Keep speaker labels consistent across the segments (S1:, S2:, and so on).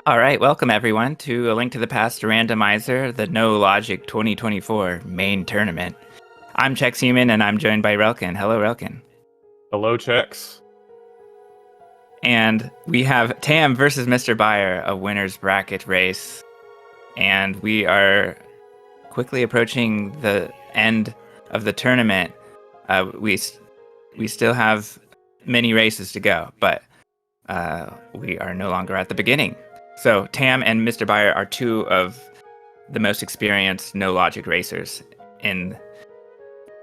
S1: All right, welcome everyone to A Link to the Past Randomizer, the No Logic 2024 main tournament. I'm Chex Human and I'm joined by Relkin. Hello, Relkin.
S2: Hello, Chex.
S1: And we have Tam versus MrByer, a winner's bracket race. And we are quickly approaching the end of the tournament. We still have many races to go, but we are no longer at the beginning. So Tam and MrByer are two of the most experienced no logic racers in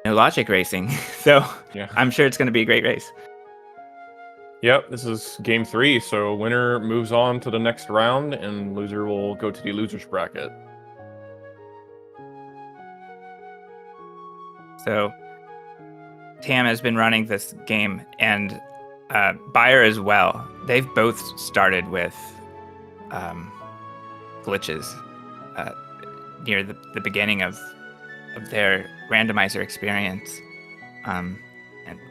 S1: no logic racing. So
S2: Yeah.
S1: I'm sure it's going to be a great race.
S2: Yep, this is game 3, so winner moves on to the next round, and loser will go to the loser's bracket.
S1: So Tam has been running this game, and Byer as well. They've both started with glitches near the beginning of their randomizer experience, and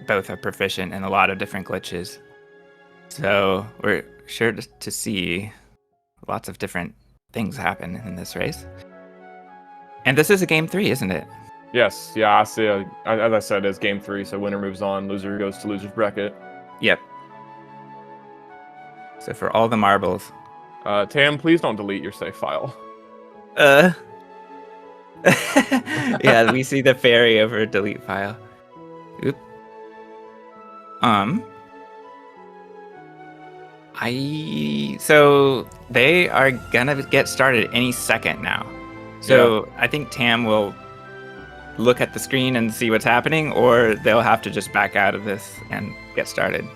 S1: both are proficient in a lot of different glitches. So we're sure to see lots of different things happen in this race. And this is a game 3, isn't it?
S2: Yes, yeah, I see. As I said, it's game 3, so winner moves on, loser goes to loser's bracket.
S1: Yep. So for all the marbles.
S2: Tam, please don't delete your save file.
S1: Yeah, we see the fairy over delete file. Oop. So they are gonna get started any second now. So yeah. I think Tam will look at the screen and see what's happening, or they'll have to just back out of this and get started.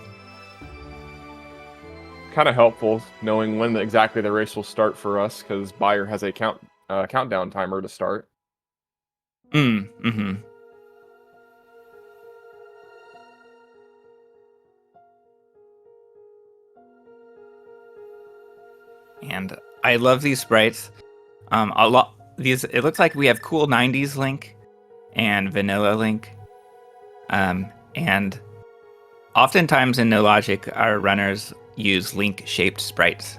S2: Kind of helpful knowing when exactly the race will start for us, because Byer has a countdown timer to start.
S1: Mm-hmm. And I love these sprites. It looks like we have cool 90s Link and vanilla Link. And oftentimes in No Logic, our runners use Link-shaped sprites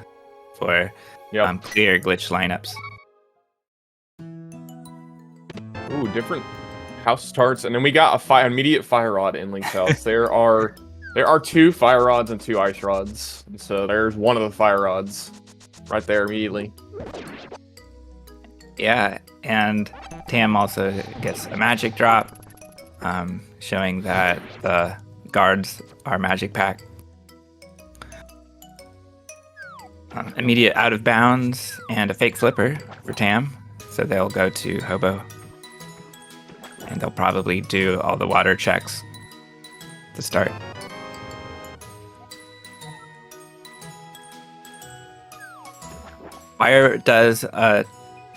S1: for clear glitch lineups.
S2: Ooh, different house starts, and then we got immediate fire rod in Link's house. There are 2 fire rods and 2 ice rods, and so there's one of the fire rods right there immediately.
S1: Yeah, and Tam also gets a magic drop, showing that the guards are magic pack. Immediate out of bounds and a fake flipper for Tam, so they'll go to Hobo. And they'll probably do all the water checks to start. Byer does a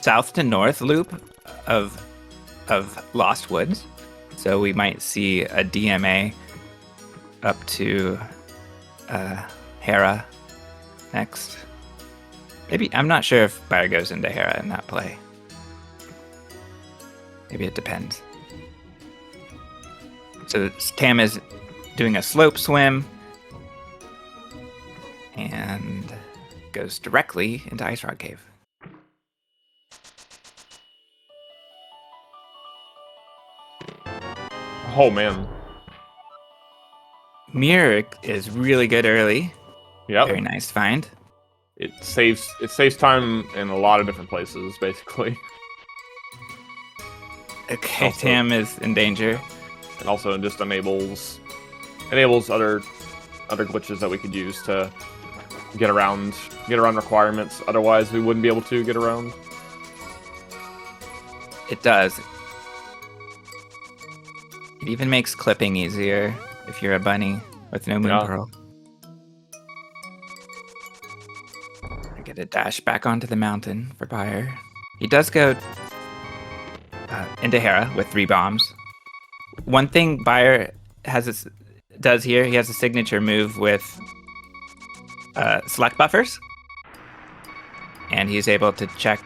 S1: south to north loop of Lost Woods. So we might see a DMA up to Hera next. Maybe, I'm not sure if Byer goes into Hera in that play. Maybe it depends. So Tam is doing a slope swim and goes directly into Ice Rock Cave.
S2: Oh man.
S1: Mirror is really good early.
S2: Yep.
S1: Very nice find.
S2: It saves time in a lot of different places, basically.
S1: Okay,
S2: also,
S1: Tam is in danger.
S2: And also just enables other glitches that we could use to get around requirements. Otherwise, we wouldn't be able to get around.
S1: It does. It even makes clipping easier if you're a bunny with no moon pearl. I get a dash back onto the mountain for Byer. He does go into Hera with 3 bombs. One thing Byer does here, he has a signature move with select buffers, and he's able to check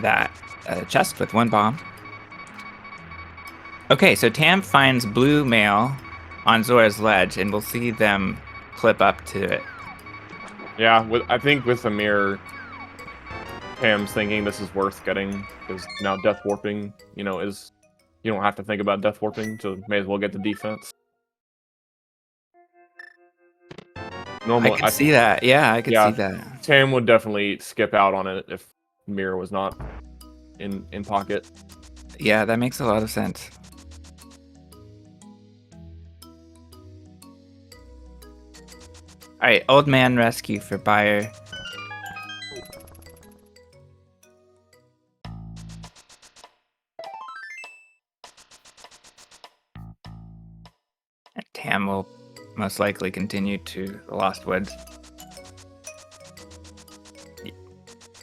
S1: that chest with 1 bomb. Okay, so Tam finds blue mail on Zora's ledge, and we'll see them clip up to it.
S2: Yeah, I think with the mirror, Pam's thinking this is worth getting because now death warping, you know, is you don't have to think about death warping, so may as well get the defense.
S1: I
S2: Normally,
S1: could see that. Yeah, I could see
S2: yeah,
S1: that.
S2: Tam would definitely skip out on it if mirror was not in pocket.
S1: Yeah, that makes a lot of sense. All right, old man rescue for Buyer. And Tam will most likely continue to the Lost Woods.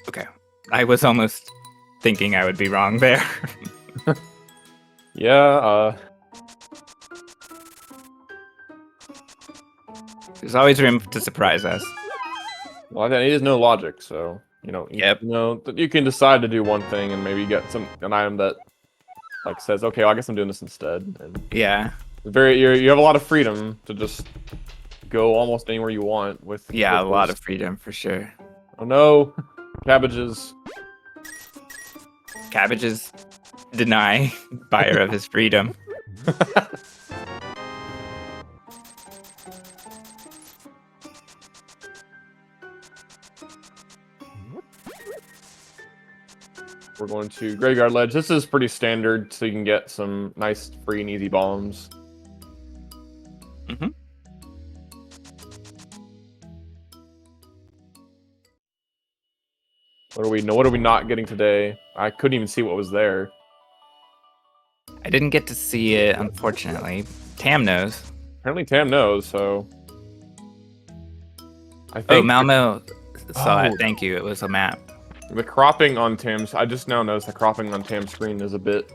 S1: Okay, I was almost thinking I would be wrong there.
S2: Yeah,
S1: There's always room to surprise us.
S2: well, I think it is no logic, so you know,
S1: Yep.
S2: you can decide to do one thing and maybe get an item that like says, okay, well, I guess I'm doing this instead. And
S1: Yeah.
S2: you have a lot of freedom to just go almost anywhere you want with.
S1: Yeah, a
S2: with
S1: lot
S2: those.
S1: of freedom for sure.
S2: Oh no, cabbages.
S1: Cabbages deny Buyer of his freedom.
S2: We're going to Graveyard Ledge. This is pretty standard, so you can get some nice free and easy bombs.
S1: Mm-hmm.
S2: What are we not getting today? I couldn't even see what was there.
S1: I didn't get to see it, unfortunately. Tam knows.
S2: Apparently Tam knows, so I
S1: Oh,
S2: think
S1: Malmo saw it.
S2: Oh.
S1: Thank you. It was a map.
S2: the cropping on Tam's. I just now noticed the cropping on Tam's screen is a bit,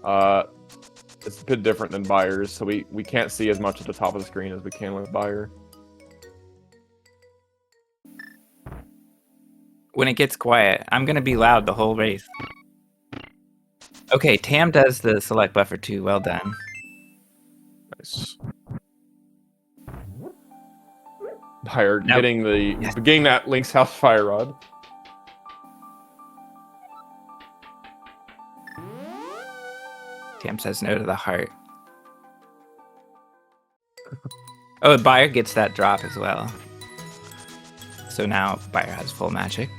S2: it's a bit different than Buyer's, so we can't see as much at the top of the screen as we can with Buyer.
S1: When it gets quiet, I'm gonna be loud the whole race. Okay, Tam does the select buffer too. Well done.
S2: Nice. Buyer
S1: Now-
S2: getting that Link's House Fire Rod.
S1: Tam says no to the heart. Oh, Buyer gets that drop as well. So now Buyer has full magic.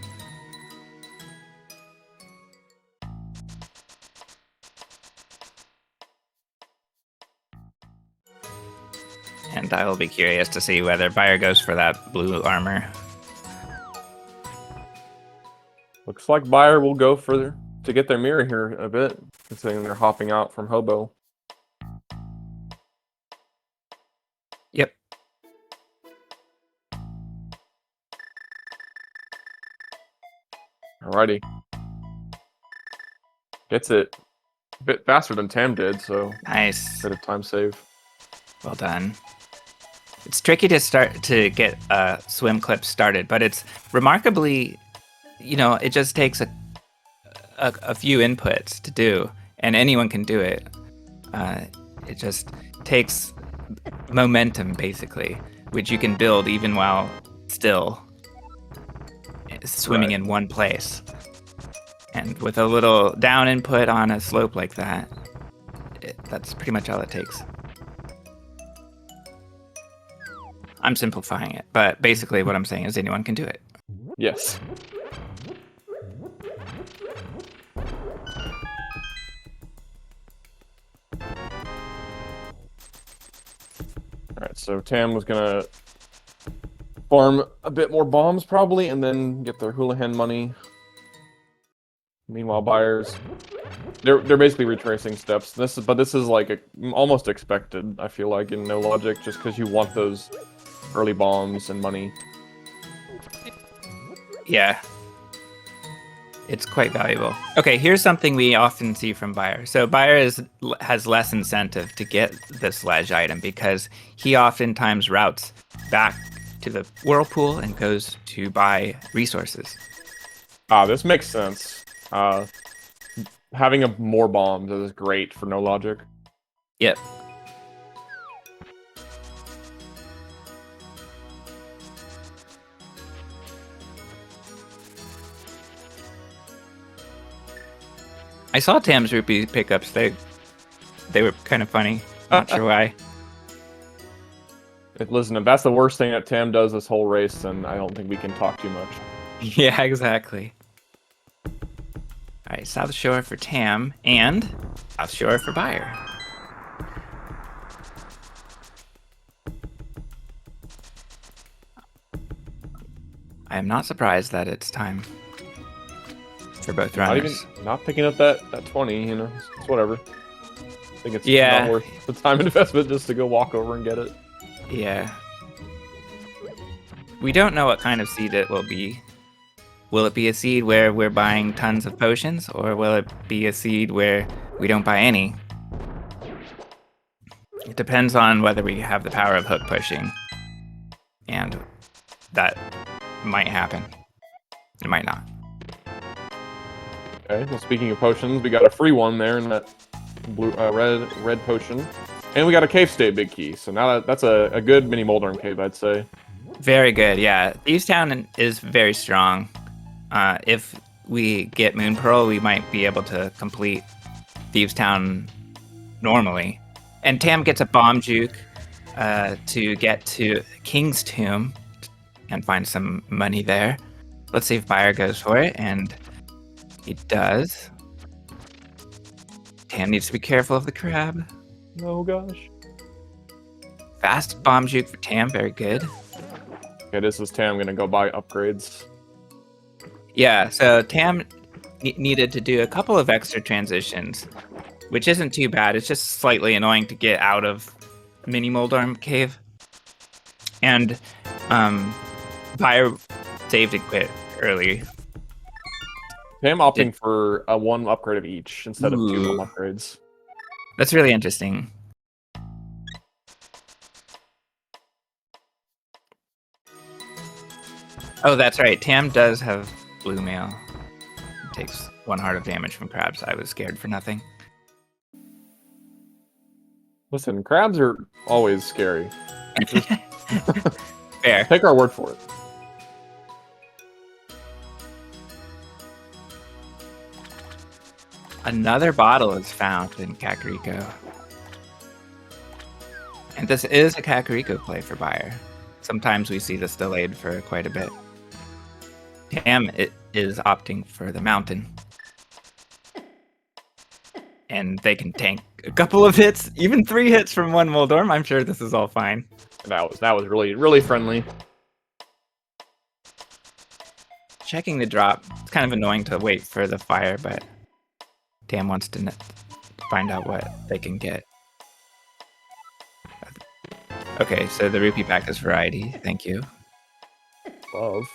S1: And I will be curious to see whether Buyer goes for that blue armor.
S2: Looks like Buyer will go further to get their mirror here in a bit, considering they're hopping out from Hobo.
S1: Yep.
S2: Alrighty. Gets it a bit faster than Tam did, so
S1: Nice.
S2: bit of time save.
S1: Well done. It's tricky to start to get swim clips started, but it's remarkably, it just takes a few inputs to do, and anyone can do it. It just takes momentum, basically, which you can build even while still swimming in one place. And with a little down input on a slope like that, that's pretty much all it takes. I'm simplifying it, but basically what I'm saying is anyone can do it.
S2: Yes. Alright, so Tam was gonna farm a bit more bombs probably, and then get their Houlihan money. Meanwhile, Buyers, they're basically retracing steps. This is like almost expected. I feel like in no logic, just because you want those early bombs and money.
S1: Yeah. It's quite valuable. Okay, here's something we often see from Buyer. So Buyer has less incentive to get this ledge item because he oftentimes routes back to the whirlpool and goes to buy resources.
S2: This makes sense. Having more bombs is great for no logic.
S1: Yep. I saw Tam's rupee pickups. They were kind of funny. Not sure why.
S2: Listen, if that's the worst thing that Tam does this whole race, then I don't think we can talk too much.
S1: Yeah, exactly. All right, South Shore for Tam and South Shore for Buyer. I am not surprised that it's time for both runners.
S2: Not picking up that 20, you know, it's whatever. I think it's
S1: Yeah.
S2: not worth the time and investment just to go walk over and get it.
S1: Yeah. We don't know what kind of seed it will be. Will it be a seed where we're buying tons of potions, or will it be a seed where we don't buy any? It depends on whether we have the power of hook pushing. And that might happen. It might not.
S2: Okay, well, speaking of potions, we got a free one there in that blue, red potion. And we got a cave state big key, so now that's a good mini Moldorm cave, I'd say.
S1: Very good, yeah. Thieves Town is very strong. If we get Moon Pearl, we might be able to complete Thieves Town normally. And Tam gets a bomb juke to get to King's Tomb and find some money there. Let's see if Buyer goes for it, and he does. Tam needs to be careful of the crab.
S2: Oh gosh.
S1: Fast bomb juke for Tam, very good.
S2: Okay, this is Tam gonna go buy upgrades.
S1: Yeah, so Tam needed to do a couple of extra transitions, which isn't too bad. It's just slightly annoying to get out of Mini Moldorm Cave. And Buyer saved it quit early.
S2: Tam opting for one upgrade of each instead of two upgrades.
S1: That's really interesting. Oh, that's right. Tam does have blue mail. It takes 1 heart of damage from crabs. I was scared for nothing.
S2: Listen, crabs are always scary.
S1: Fair.
S2: Take our word for it.
S1: Another bottle is found in Kakariko. And this is a Kakariko play for Buyer. Sometimes we see this delayed for quite a bit. Tam is opting for the mountain. And they can tank a couple of hits, even 3 hits from one Moldorm. I'm sure this is all fine.
S2: That was really friendly.
S1: Checking the drop. It's kind of annoying to wait for the fire, but Tam wants to find out what they can get. Okay, so the rupee pack is variety. Thank you.
S2: Love.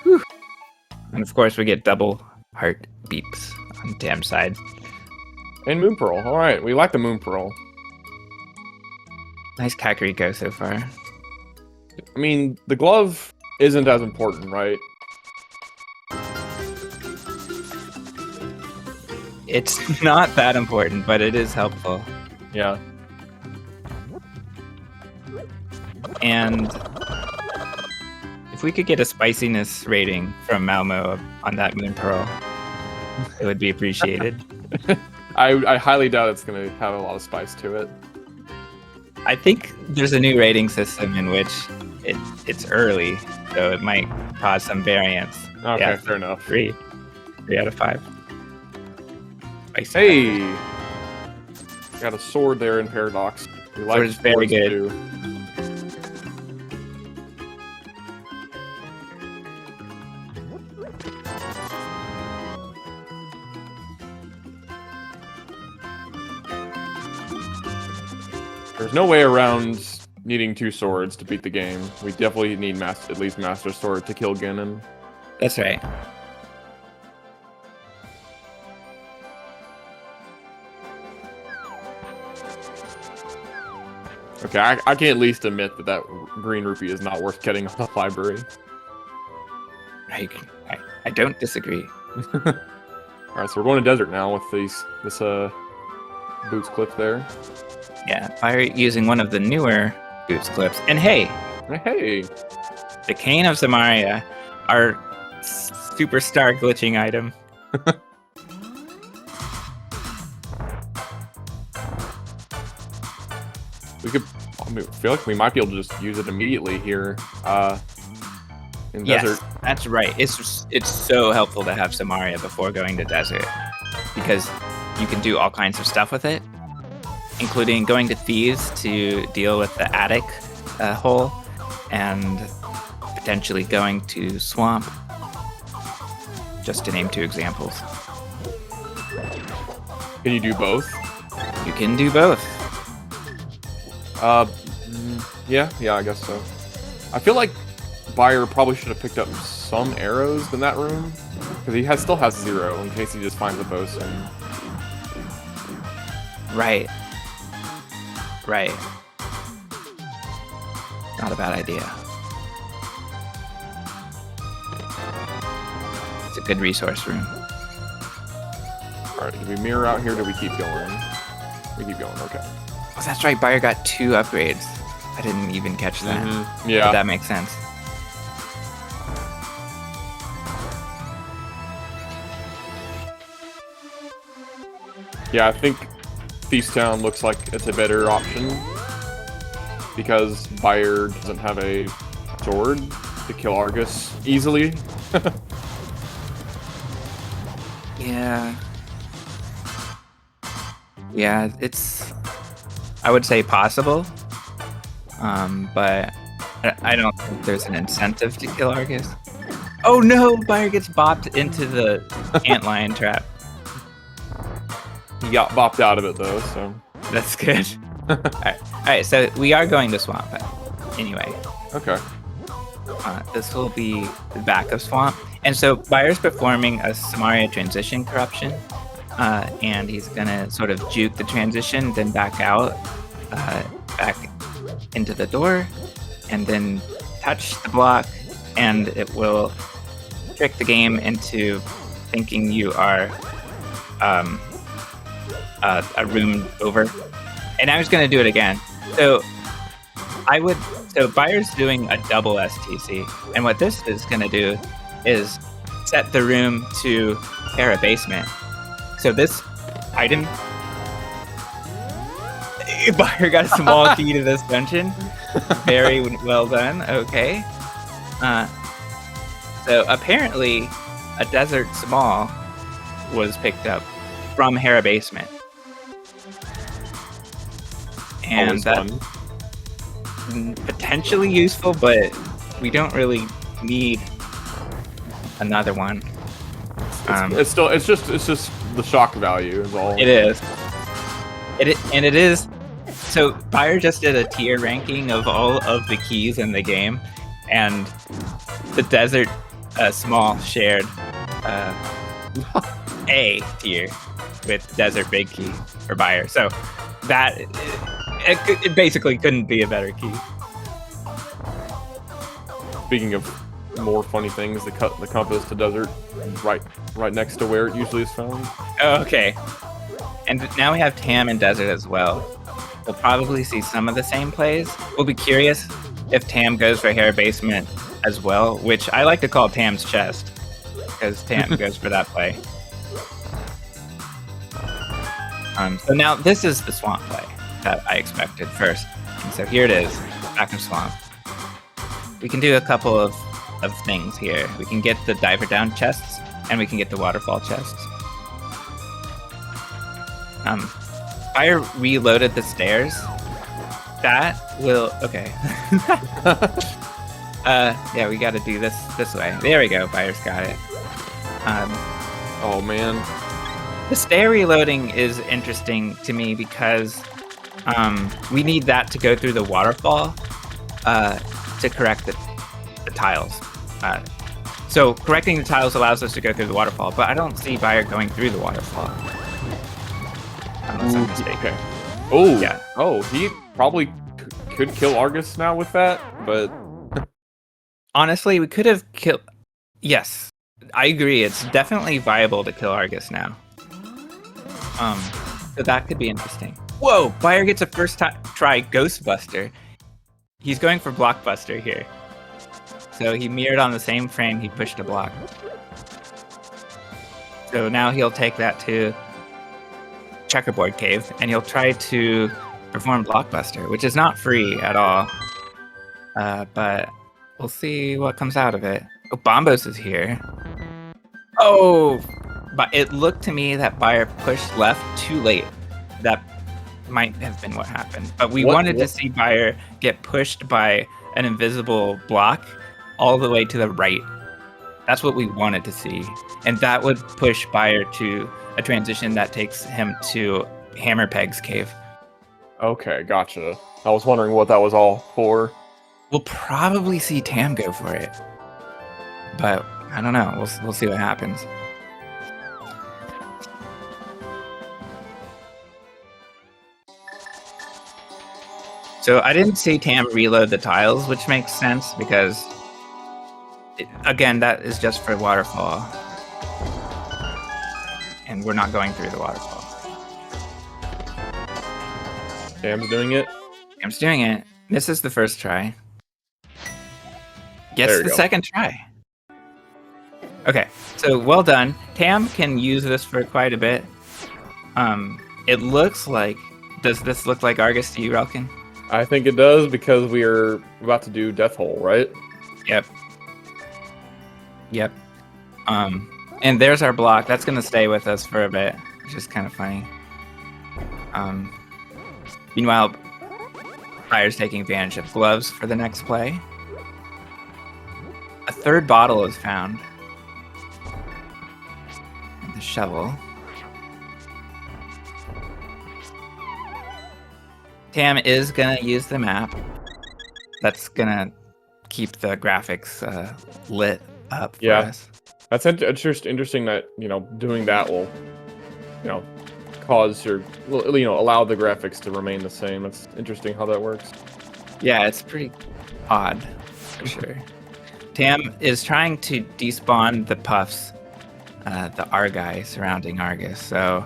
S1: Whew. And of course, we get double heart beeps on Tam's side.
S2: And Moon Pearl. All right, we like the Moon Pearl.
S1: Nice Kakariko so far.
S2: I mean, the glove isn't as important, right?
S1: It's not that important, but it is helpful.
S2: Yeah.
S1: And if we could get a spiciness rating from Malmo on that Moon Pearl, it would be appreciated.
S2: I highly doubt it's going to have a lot of spice to it.
S1: I think there's a new rating system in which it's early, so it might cause some variance.
S2: Okay,
S1: yeah,
S2: fair enough.
S1: 3 out of 5. Spicy.
S2: Hey! Got a sword there in Paradox. We like
S1: Sword is very
S2: swords
S1: good.
S2: too. There's no way around needing 2 swords to beat the game. We definitely need at least Master Sword to kill Ganon.
S1: That's right.
S2: Okay, I can at least admit that green rupee is not worth getting on the library.
S1: I don't disagree.
S2: Alright, so we're going to desert now with this boots clip there.
S1: Yeah, by using one of the newer boots clips. And hey,
S2: Hey!
S1: the Cane of Samaria, our superstar glitching item.
S2: We could. I feel like we might be able to just use it immediately here. In
S1: Yes,
S2: desert.
S1: that's right. It's so helpful to have Samaria before going to desert because you can do all kinds of stuff with it, including going to Thieves to deal with the attic hole and potentially going to Swamp, just to name 2 examples.
S2: Can you do both?
S1: You can do both.
S2: Yeah, I guess so. I feel like Buyer probably should have picked up some arrows in that room, because he still has 0 in case he just finds a bosun.
S1: Right. Not a bad idea. It's a good resource room.
S2: Alright, do we mirror out here or do we keep going? We keep going, okay.
S1: Oh, that's right. Buyer got 2 upgrades. I didn't even catch that.
S2: Yeah.
S1: But that makes sense.
S2: Yeah, I think Feasttown looks like it's a better option because Buyer doesn't have a sword to kill Argus easily.
S1: Yeah, it's, I would say possible, but I don't think there's an incentive to kill Argus. Oh no, Buyer gets bopped into the antlion trap.
S2: He got bopped out of it though, so
S1: That's good. Alright, so we are going to Swamp anyway.
S2: okay.
S1: This will be the back of Swamp. And so Buyer's performing a Samaria transition corruption. And he's gonna sort of juke the transition, then back out, back into the door, and then touch the block, and it will trick the game into thinking you are a room over. And I was gonna do it again. So Buyer's doing a double STC, and what this is gonna do is set the room to Terra Basement. So this item, Buyer got a small key to this dungeon. Very well done. Okay. So apparently, a Desert Small was picked up from Hera Basement, and
S2: Always
S1: that's potentially useful, but we don't really need another one.
S2: It's just the shock value is all.
S1: It is. It is. So Buyer just did a tier ranking of all of the keys in the game, and the Desert Small shared A tier with Desert Big Key for Buyer. So that it basically couldn't be a better key.
S2: Speaking of more funny things, the compass to desert, right next to where it usually is found.
S1: Okay. And now we have Tam and Desert as well. We'll probably see some of the same plays. We'll be curious if Tam goes for Hera Basement as well, which I like to call Tam's chest, because Tam goes for that play. So now this is the Swamp play that I expected first. And so here it is, back of Swamp. We can do a couple of things here. We can get the diver down chests, and we can get the waterfall chests. Fire reloaded the stairs. That will okay. Yeah, we got to do this way. There we go. Fire's got it.
S2: Oh man,
S1: the stair reloading is interesting to me because we need that to go through the waterfall to correct the tiles. So correcting the tiles allows us to go through the waterfall, but I don't see Buyer going through the waterfall. Unless I'm mistaken.
S2: Okay. Oh
S1: Yeah.
S2: Oh, he probably could kill Argus now with that, but
S1: Honestly, we could have killed... Yes, I agree. It's definitely viable to kill Argus now. So that could be interesting. Whoa! Buyer gets a first try Ghostbuster. He's going for Blockbuster here. So he mirrored on the same frame, he pushed a block. So now he'll take that to Checkerboard Cave, and he'll try to perform Blockbuster, which is not free at all. But we'll see what comes out of it. Oh, Bombos is here. Oh, but it looked to me that Byer pushed left too late. That might have been what happened. But we wanted to see Byer get pushed by an invisible block all the way to the right. That's what we wanted to see. And that would push Byer to a transition that takes him to Hammerpeg's cave.
S2: Okay, gotcha. I was wondering what that was all for.
S1: We'll probably see Tam go for it. But I don't know. We'll see what happens. So I didn't see Tam reload the tiles, which makes sense because, again, that is just for waterfall. And we're not going through the waterfall.
S2: Tam's doing it?
S1: Tam's doing it. This is the first try. Gets the second try. Okay, so well done. Tam can use this for quite a bit. It looks like... Does this look like Argus to you, Relkin?
S2: I think it does because we are about to do Death Hole, right?
S1: Yep. Yep. And there's our block. That's going to stay with us for a bit, which is kind of funny. Meanwhile, Byer's taking advantage of gloves for the next play. A third bottle is found. And the shovel. Tam is going to use the map. That's going to keep the graphics lit up for us.
S2: That's interesting that, doing that will, cause your, allow the graphics to remain the same. That's interesting how that works.
S1: Yeah, it's pretty odd, for sure. Tam is trying to despawn the puffs, the Argai surrounding Argus. So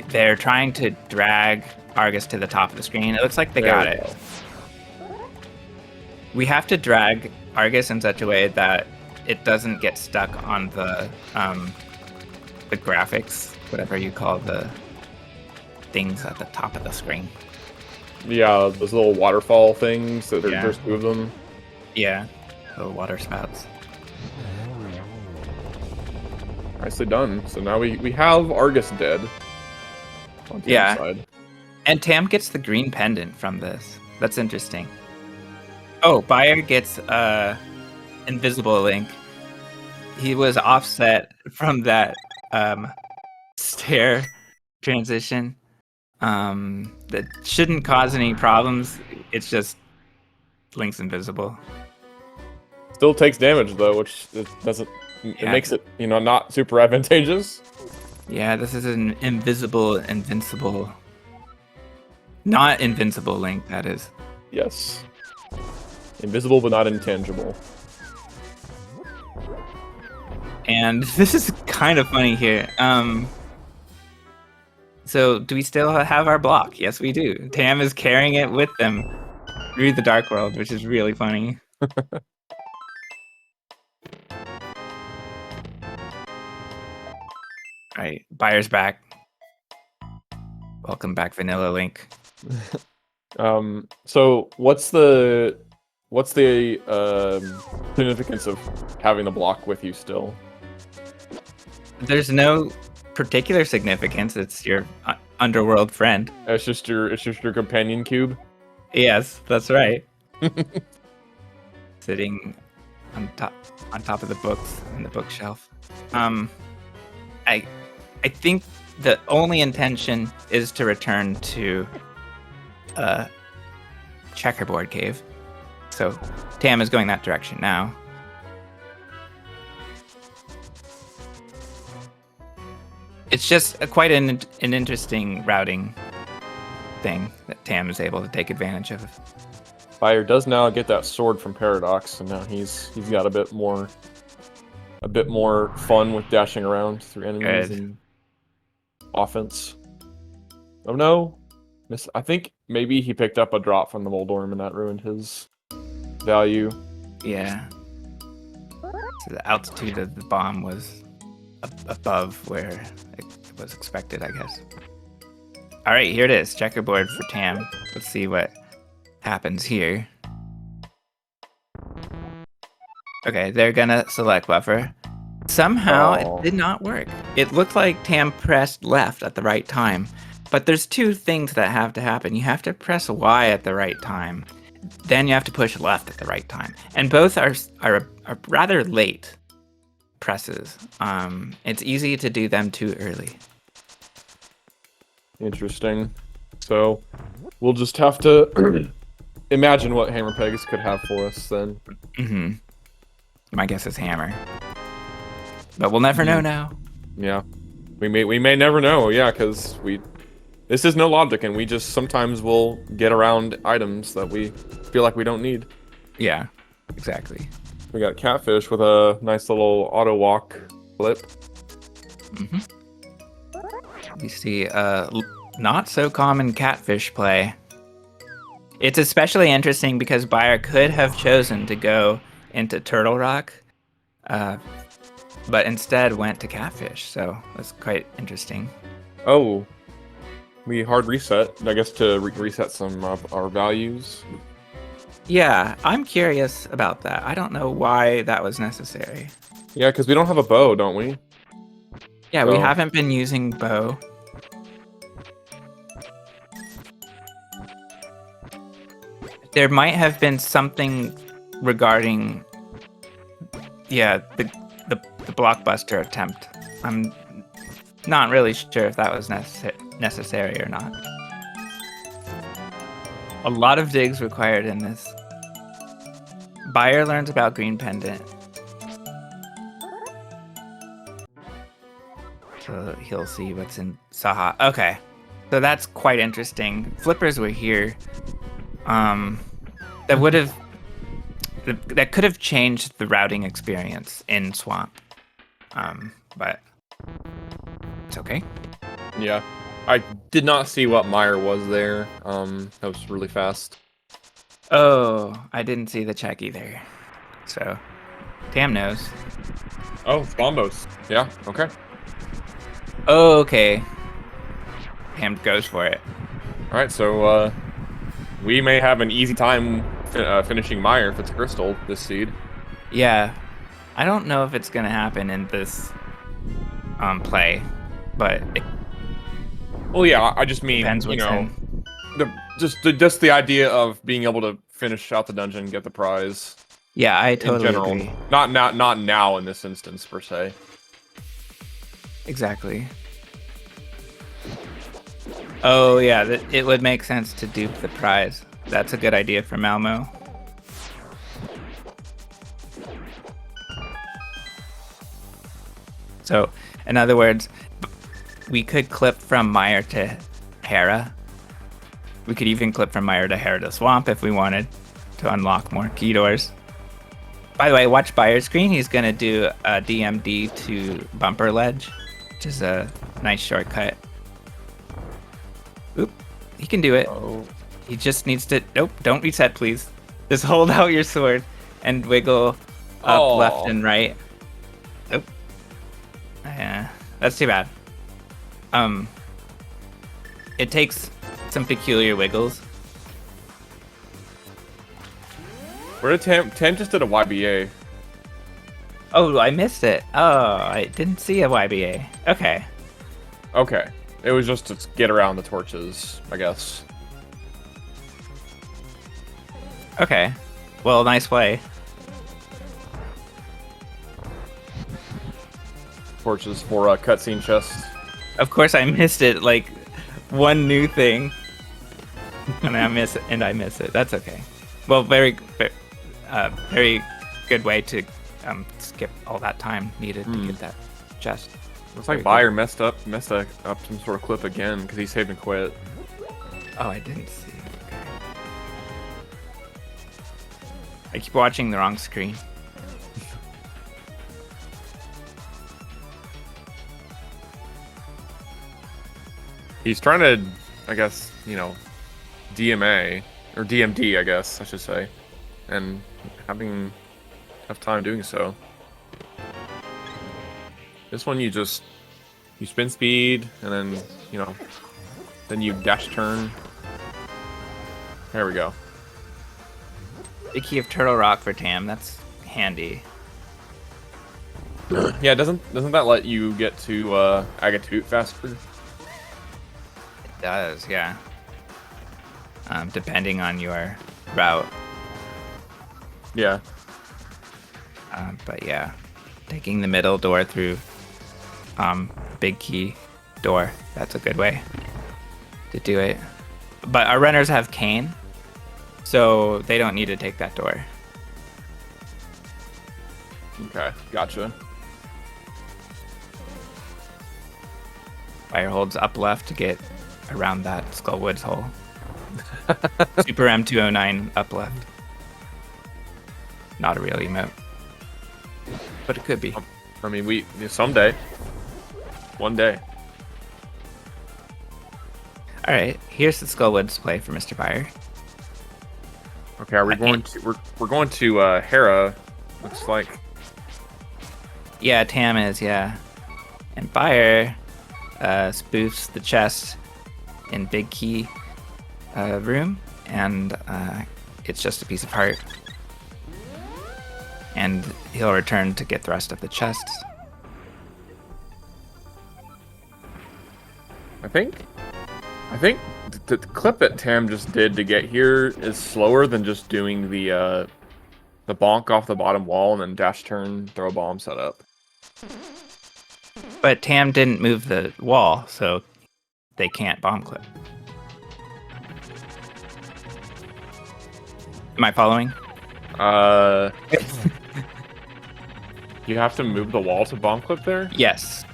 S1: they're trying to drag Argus to the top of the screen. It looks like they got it. We have to drag Argus in such a way that it doesn't get stuck on the graphics, whatever you call the things at the top of the screen.
S2: Yeah, those little waterfall things. So there's two of them.
S1: Yeah, the water spouts.
S2: Nicely done. So now we have Argus dead. On Tam's side.
S1: And Tam gets the green pendant from this. That's interesting. Oh, Byer gets invisible link. He was offset from that stair transition. That shouldn't cause any problems. It's just Link's invisible.
S2: Still takes damage though, which it doesn't. It makes it not super advantageous.
S1: Yeah, this is an invincible. Not invincible Link, that is.
S2: Yes. Invisible but not intangible.
S1: And this is kind of funny here. So do we still have our block? Yes, we do. Tam is carrying it with them through the Dark World, which is really funny. Alright, Byer's back. Welcome back, Vanilla Link.
S2: So what's the significance of having the block with you still?
S1: There's no particular significance. It's your underworld friend.
S2: It's just your companion cube.
S1: Yes, that's right. Sitting on top of the books in the bookshelf. I think the only intention is to return to Checkerboard Cave. So Tam is going that direction now. It's just quite an interesting routing thing that Tam is able to take advantage of.
S2: Byer does now get that sword from Paradox, and now he's got a bit more fun with dashing around through enemies and offense. Oh no. I think maybe he picked up a drop from the Moldorm and that ruined his value.
S1: Yeah. So the altitude of the bomb was above where it was expected, I guess. All right, here it is. Checkerboard for Tam. Let's see what happens here. Okay, they're gonna select buffer. Somehow it did not work. It looked like Tam pressed left at the right time, but there's two things that have to happen. You have to press Y at the right time, then you have to push left at the right time, and both are rather late presses. It's easy to do them too early.
S2: Interesting. So we'll just have to imagine what Hammer Pegs could have for us then.
S1: Mm-hmm. My guess is hammer, but we'll never know now.
S2: Yeah, we may never know. Yeah, because this is no logic, and we just sometimes will get around items that we feel like we don't need.
S1: Yeah, exactly.
S2: We got Catfish with a nice little auto walk flip.
S1: Mm-hmm. We see not so common Catfish play. It's especially interesting because Byer could have chosen to go into Turtle Rock, but instead went to Catfish, so that's quite interesting.
S2: Oh, we hard reset, I guess, to reset some of our values.
S1: Yeah, I'm curious about that. I don't know why that was necessary.
S2: Yeah, because we don't have a bow, don't we?
S1: Yeah, we haven't been using bow. There might have been something regarding, yeah, the blockbuster attempt. I'm not really sure if that was necessary or not. A lot of digs required in this. Byer learns about Green Pendant. So he'll see what's in Saha. Okay, so that's quite interesting. Flippers were here. That could have changed the routing experience in Swamp. But it's okay.
S2: Yeah, I did not see what Meyer was there. That was really fast.
S1: Oh, I didn't see the check either. So, Tam knows.
S2: Oh, Bombos. Yeah, okay.
S1: Oh, okay. Tam goes for it.
S2: All right, so we may have an easy time finishing Meyer if it's Crystal this seed.
S1: Yeah, I don't know if it's gonna happen in this play, but
S2: well, yeah, I just mean
S1: depends what's in.
S2: just the idea of being able to finish out the dungeon and get the prize.
S1: Yeah, I totally
S2: in general.
S1: agree.
S2: Not now in this instance per se.
S1: Exactly. Oh yeah, it would make sense to dupe the prize. That's a good idea for Malmo. So, in other words, we could clip from Meyer to Hera. We could even clip from Meyer to Hera to Swamp if we wanted to unlock more key doors. By the way, watch Byer's screen. He's going to do a DMD to Bumper Ledge, which is a nice shortcut. Oop, he can do it.
S2: Oh.
S1: He just needs to... Nope, don't reset, please. Just hold out your sword and wiggle up, left, and right. Nope. Yeah, that's too bad. It takes some peculiar wiggles.
S2: Where did Tam just did a YBA?
S1: Oh, I missed it. Oh, I didn't see a YBA. Okay.
S2: Okay. It was just to get around the torches, I guess.
S1: Okay. Well, nice play.
S2: Torches for a cutscene chest.
S1: Of course, I missed it. Like one new thing, and I miss it. That's okay. Well, very good way to skip all that time needed to get that chest.
S2: Looks like Byer messed up some sort of clip again because he saved and quit.
S1: Oh, I didn't see. Okay. I keep watching the wrong screen.
S2: He's trying to, I guess, DMA, or DMD, I guess, I should say, and having a tough time doing so. This one you spin speed, and then, Then you dash turn. There we go.
S1: Big key of Turtle Rock for Tam. That's handy.
S2: Yeah, doesn't that let you get to Agatut faster?
S1: It does, yeah. Depending on your route.
S2: Yeah.
S1: But yeah, taking the middle door through big key door. That's a good way to do it. But our runners have cane, so they don't need to take that door.
S2: Okay, gotcha.
S1: Fire holds up left to get around that Skullwoods hole. Super M209 up left. Not a real emote. But it could be.
S2: I mean, someday. One day.
S1: Alright, here's the Skullwoods play for MrByer.
S2: Okay, are we going to we're going to Hera, looks like.
S1: Yeah, Tam is, yeah. And Byer spoofs the chest in big key room, and it's just a piece of heart. And he'll return to get the rest of the chests.
S2: I think the clip that Tam just did to get here is slower than just doing the bonk off the bottom wall and then dash turn, throw a bomb setup.
S1: But Tam didn't move the wall, so they can't bomb clip. Am I following?
S2: You have to move the wall to bomb clip there?
S1: Yes.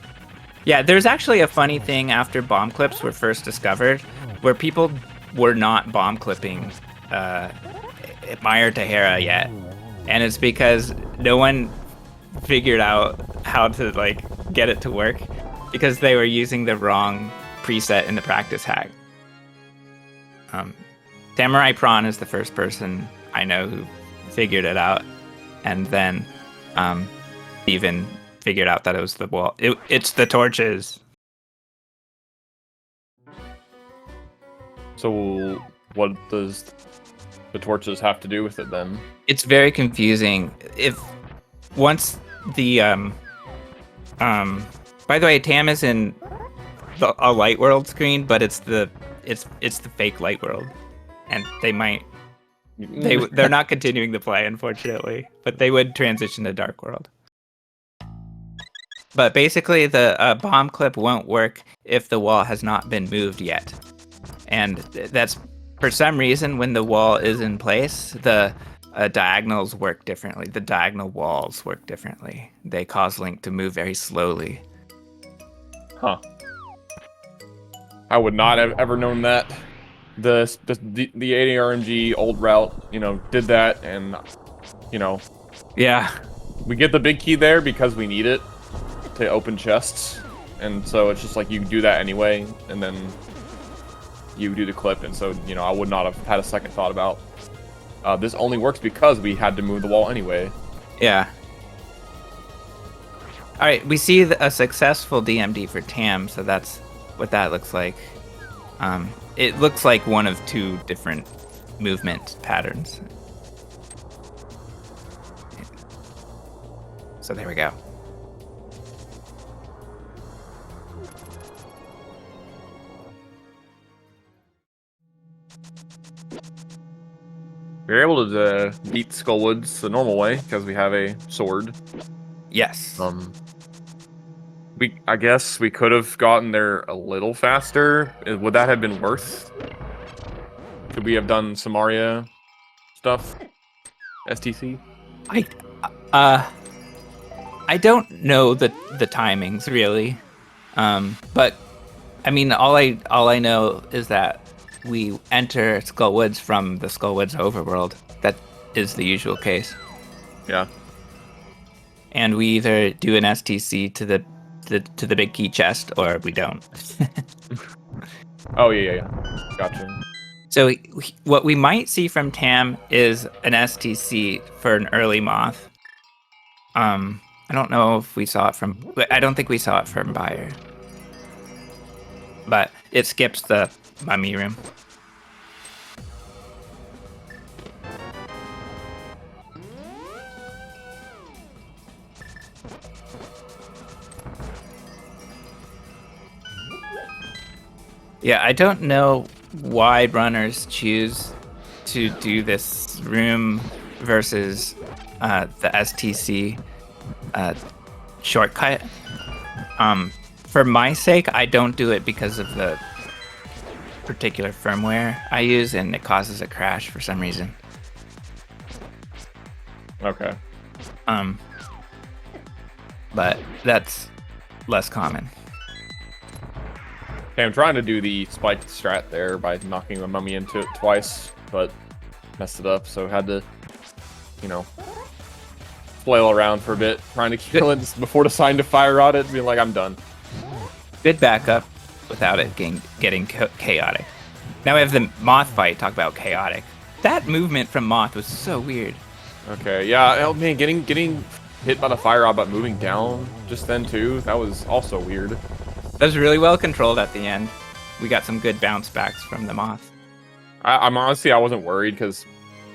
S1: Yeah, there's actually a funny thing after bomb clips were first discovered, where people were not bomb clipping Meyer to Hera yet. And it's because no one figured out how to get it to work, because they were using the wrong preset in the practice hack. Samurai Prawn is the first person I know who figured it out, and then Steven figured out that it was the wall. It's the torches.
S2: So what does the torches have to do with it then?
S1: It's very confusing. If once the by the way, Tam is in a light world screen, but it's the fake light world, and they're not continuing the play, unfortunately, but they would transition to dark world. But basically, the bomb clip won't work if the wall has not been moved yet. And that's, for some reason, when the wall is in place, the diagonals work differently. The diagonal walls work differently. They cause Link to move very slowly.
S2: Huh. I would not have ever known that. The ADRNG old route, did that, and,
S1: Yeah.
S2: we get the big key there because we need it to open chests, and so it's just like you do that anyway, and then you do the clip, and so I would not have had a second thought about this only works because we had to move the wall anyway.
S1: Yeah. All right, we see a successful DMD for Tam, so that's what that looks like. It looks like one of two different movement patterns. So there we go.
S2: We're able to beat Skullwoods the normal way because we have a sword.
S1: Yes.
S2: I guess we could have gotten there a little faster. Would that have been worth? Could we have done Samaria stuff? STC?
S1: I don't know the timings really, but I mean all I know is that we enter Skullwoods from the Skullwoods overworld. That is the usual case.
S2: Yeah.
S1: And we either do an STC to the big key chest or we don't.
S2: Oh yeah. Gotcha.
S1: So what we might see from Tam is an STC for an early moth. I don't know if we saw it from. I don't think we saw it from Byer. But it skips the mummy room. Yeah, I don't know why runners choose to do this room versus the STC shortcut. For my sake, I don't do it because of the particular firmware I use, and it causes a crash for some reason.
S2: Okay.
S1: But that's less common.
S2: Okay, I'm trying to do the spiked strat there by knocking the mummy into it twice, but messed it up, so had to, you know, flail around for a bit, trying to kill it before deciding to fire rod it and be like, I'm done.
S1: Good backup without it getting chaotic. Now we have the Moth fight, talk about chaotic. That movement from Moth was so weird.
S2: Okay, yeah, oh man, getting hit by the fire rod but moving down just then too, that was also weird.
S1: That was really well controlled at the end. We got some good bounce backs from the Moth.
S2: I'm honestly, I wasn't worried because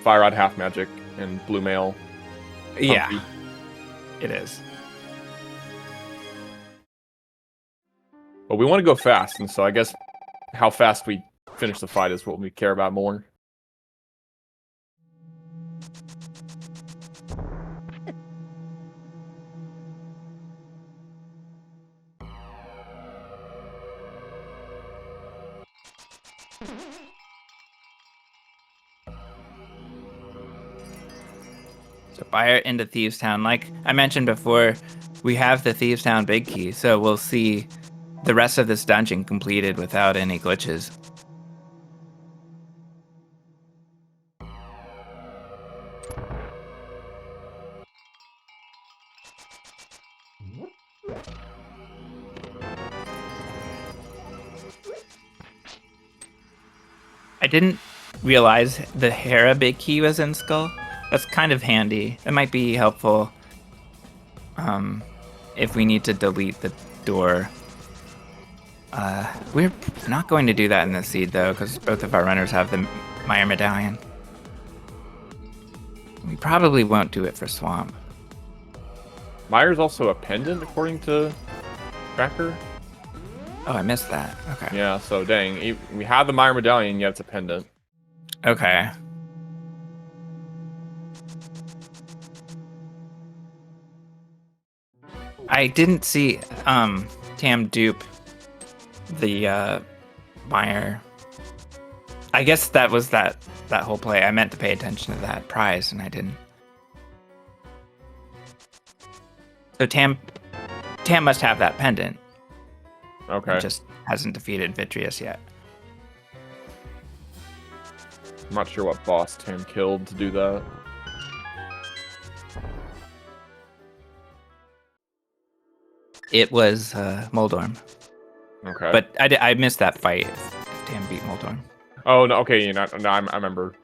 S2: fire rod half magic and blue mail.
S1: Yeah, it is.
S2: But we want to go fast, and so I guess how fast we finish the fight is what we care about more.
S1: So Buyer into Thieves Town. Like I mentioned before, we have the Thieves Town big key, so we'll see the rest of this dungeon completed without any glitches. I didn't realize the Hera big key was in Skull. That's kind of handy. It might be helpful if we need to delete the door. We're not going to do that in the seed though, because both of our runners have the Meyer medallion. We probably won't do it for Swamp.
S2: Meyer's also a pendant according to Tracker.
S1: Oh, I missed that. Okay.
S2: Yeah, so dang, we have the Meyer medallion, yet it's a pendant.
S1: Okay. I didn't see Tam dupe the Meyer. I guess that was that whole play. I meant to pay attention to that prize, and I didn't. So Tam must have that pendant.
S2: Okay.
S1: It just hasn't defeated Vitreous yet.
S2: I'm not sure what boss Tam killed to do that.
S1: It was Moldorm.
S2: Okay.
S1: But I missed that fight if Tam beat Moldorm.
S2: Oh, no, okay, no, I remember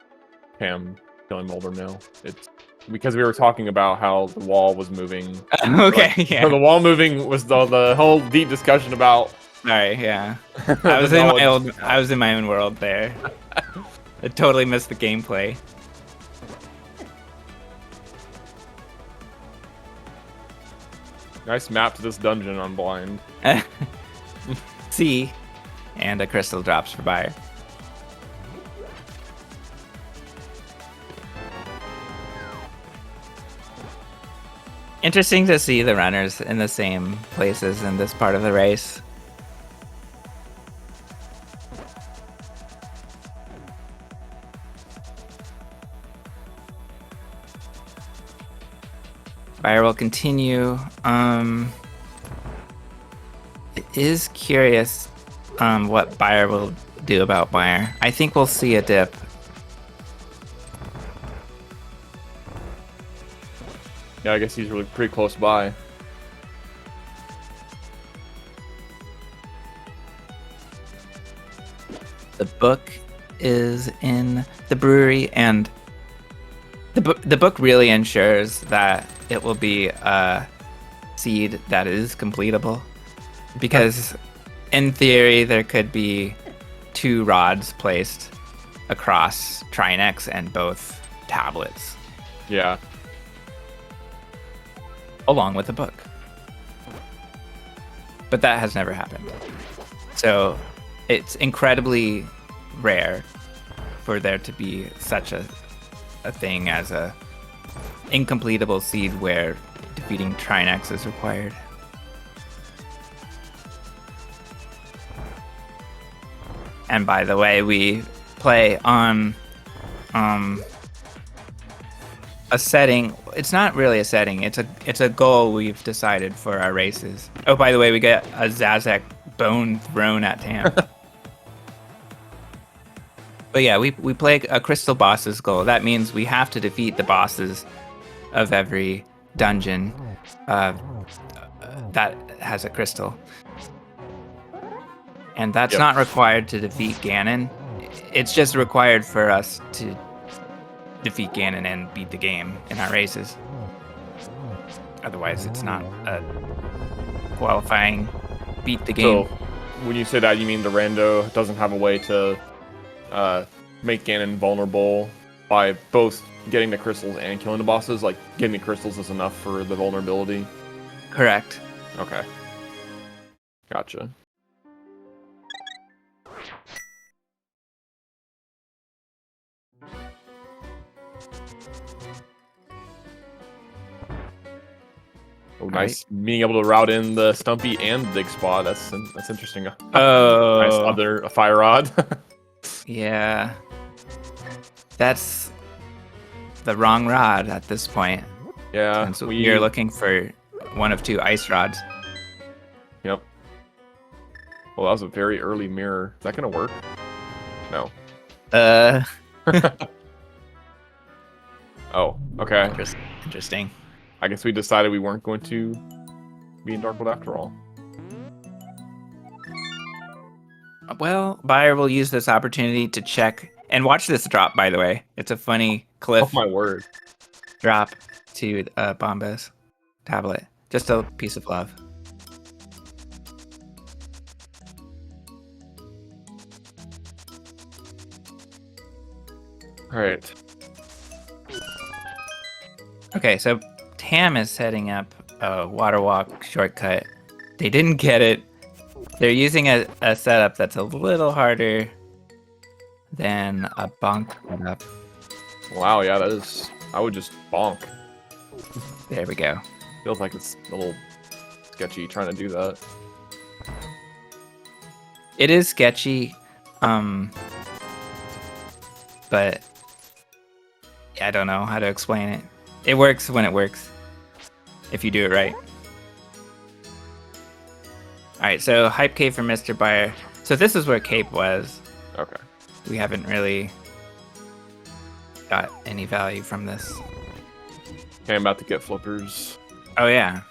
S2: Tam killing Mulder now. It's because we were talking about how the wall was moving.
S1: Okay,
S2: like,
S1: yeah.
S2: So the wall moving was the whole deep discussion about.
S1: Sorry, yeah. I was in my own world there. I totally missed the gameplay.
S2: Nice map to this dungeon on blind.
S1: C, and a crystal drops for Buyer. Interesting to see the runners in the same places in this part of the race. Buyer will continue. It is curious what Buyer will do about Buyer. I think we'll see a dip.
S2: Yeah, I guess he's really pretty close by.
S1: The book is in the brewery, and the book really ensures that it will be a seed that is completable. Because in theory, there could be 2 rods placed across Trinex and both tablets,
S2: Yeah.
S1: along with a book. But that has never happened. So it's incredibly rare for there to be such a thing as a incompletable seed where defeating Trinex is required. And by the way, we play on a setting. It's not really a setting. It's a goal we've decided for our races. Oh, by the way, we get a Zazek bone thrown at Tam. But yeah, we play a crystal bosses goal. That means we have to defeat the bosses of every dungeon that has a crystal. And that's not required to defeat Ganon. It's just required for us to defeat Ganon and beat the game in our races. Otherwise, it's not a qualifying beat the game.
S2: So, when you say that, you mean the rando doesn't have a way to make Ganon vulnerable by both getting the crystals and killing the bosses? Like, getting the crystals is enough for the vulnerability?
S1: Correct.
S2: Okay. Gotcha. Oh, nice.
S1: Right.
S2: Being able to route in the Stumpy and Dig Spot. That's interesting.
S1: Oh.
S2: Nice other fire rod.
S1: Yeah. That's the wrong rod at this point.
S2: Yeah.
S1: And so we're looking for one of 2 ice rods.
S2: Yep. Well, that was a very early mirror. Is that going to work? No. Oh, okay.
S1: Interesting.
S2: I guess we decided we weren't going to be in Darkwood after all.
S1: Well, Buyer will use this opportunity to check and watch this drop, by the way. It's a funny cliff
S2: Oh my word.
S1: drop to Bomba's tablet. Just a piece of love.
S2: All right.
S1: Okay, so Tam is setting up a water walk shortcut. They didn't get it. They're using a setup that's a little harder than a bonk setup.
S2: Wow, yeah, that is... I would just bonk.
S1: There we go.
S2: Feels like it's a little sketchy trying to do that.
S1: It is sketchy, but I don't know how to explain it. It works when it works, if you do it right. Alright, so Hype Cape for MrByer. So this is where Cape was.
S2: Okay.
S1: We haven't really got any value from this.
S2: Okay, I'm about to get flippers.
S1: Oh, yeah.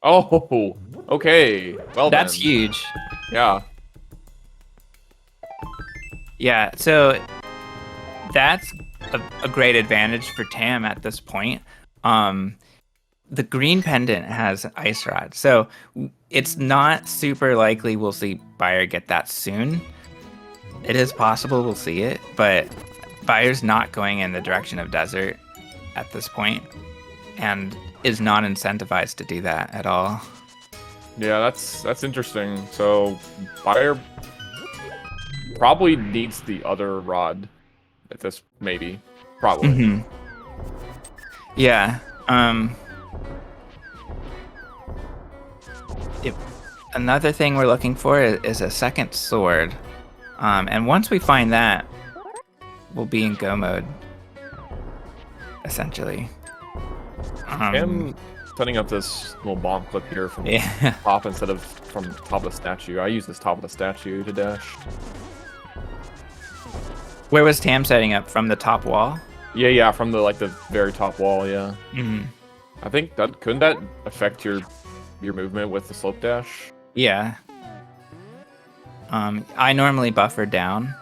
S2: Oh, okay. Well,
S1: That's
S2: then.
S1: huge.
S2: Yeah.
S1: Yeah, so that's a great advantage for Tam at this point. The green pendant has ice rod, so it's not super likely we'll see Buyer get that soon. It is possible we'll see it, but Buyer's not going in the direction of desert at this point and is not incentivized to do that at all.
S2: Yeah, that's interesting. So, Buyer probably needs the other rod at this, maybe. Probably.
S1: Mm-hmm. Yeah. Another thing we're looking for is a second sword. And once we find that, we'll be in go mode, essentially.
S2: I'm setting up this little bomb clip here from the top instead of from the top of the statue. I use this top of the statue to dash.
S1: Where was Tam setting up? From the top wall?
S2: Yeah, from the very top wall, yeah.
S1: Mm-hmm.
S2: I think couldn't that affect your movement with the slope dash?
S1: Yeah. I normally buffer down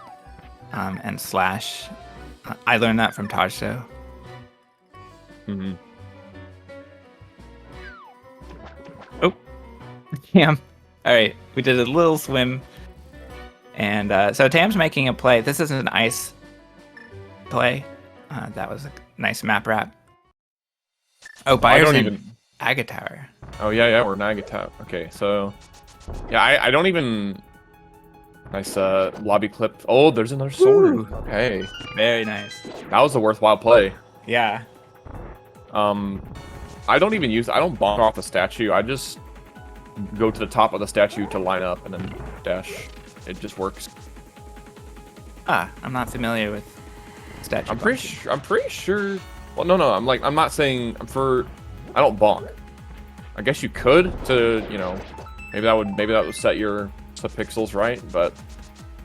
S1: and slash. I learned that from Tajso.
S2: Mm-hmm.
S1: Oh. Damn. All right. We did a little swim. And so Tam's making a play. This is an ice play. That was a nice map wrap. Oh, Byer's in Agatower.
S2: Oh, yeah, we're in Agatower. Okay, so... Yeah, I don't even... Nice lobby clip. Oh, there's another sword.
S1: Ooh.
S2: Okay.
S1: Very nice.
S2: That was a worthwhile play.
S1: Yeah.
S2: I don't bonk off a statue. I just go to the top of the statue to line up and then dash. It just works.
S1: I'm not familiar with statue.
S2: I'm pretty sure. Well, no. I'm not saying I don't bonk. I guess you could to, maybe that would set your pixels right, but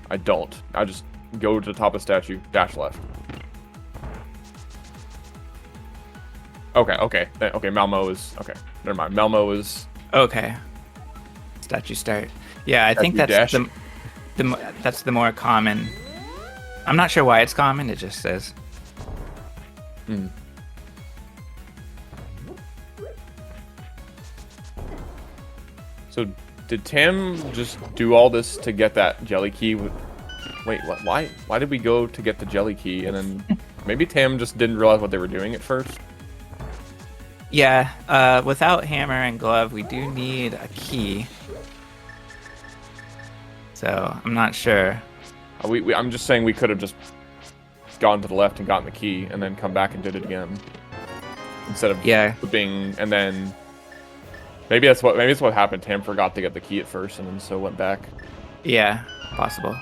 S2: I don't. I just go to the top of the statue, dash left. Okay. Malmo is okay. Never mind. Malmo is
S1: okay. Statue start. Yeah, I think that's
S2: dash.
S1: that's the more common. I'm not sure why it's common. It just says.
S2: So did Tam just do all this to get that jelly key? Wait, what? Why did we go to get the jelly key and then maybe Tam just didn't realize what they were doing at first?
S1: Yeah, without hammer and glove, we do need a key. So I'm not sure.
S2: I'm just saying we could have just gone to the left and gotten the key and then come back and did it again instead of flipping and then. Maybe that's what happened. Tam forgot to get the key at first and then so went back.
S1: Yeah, possible.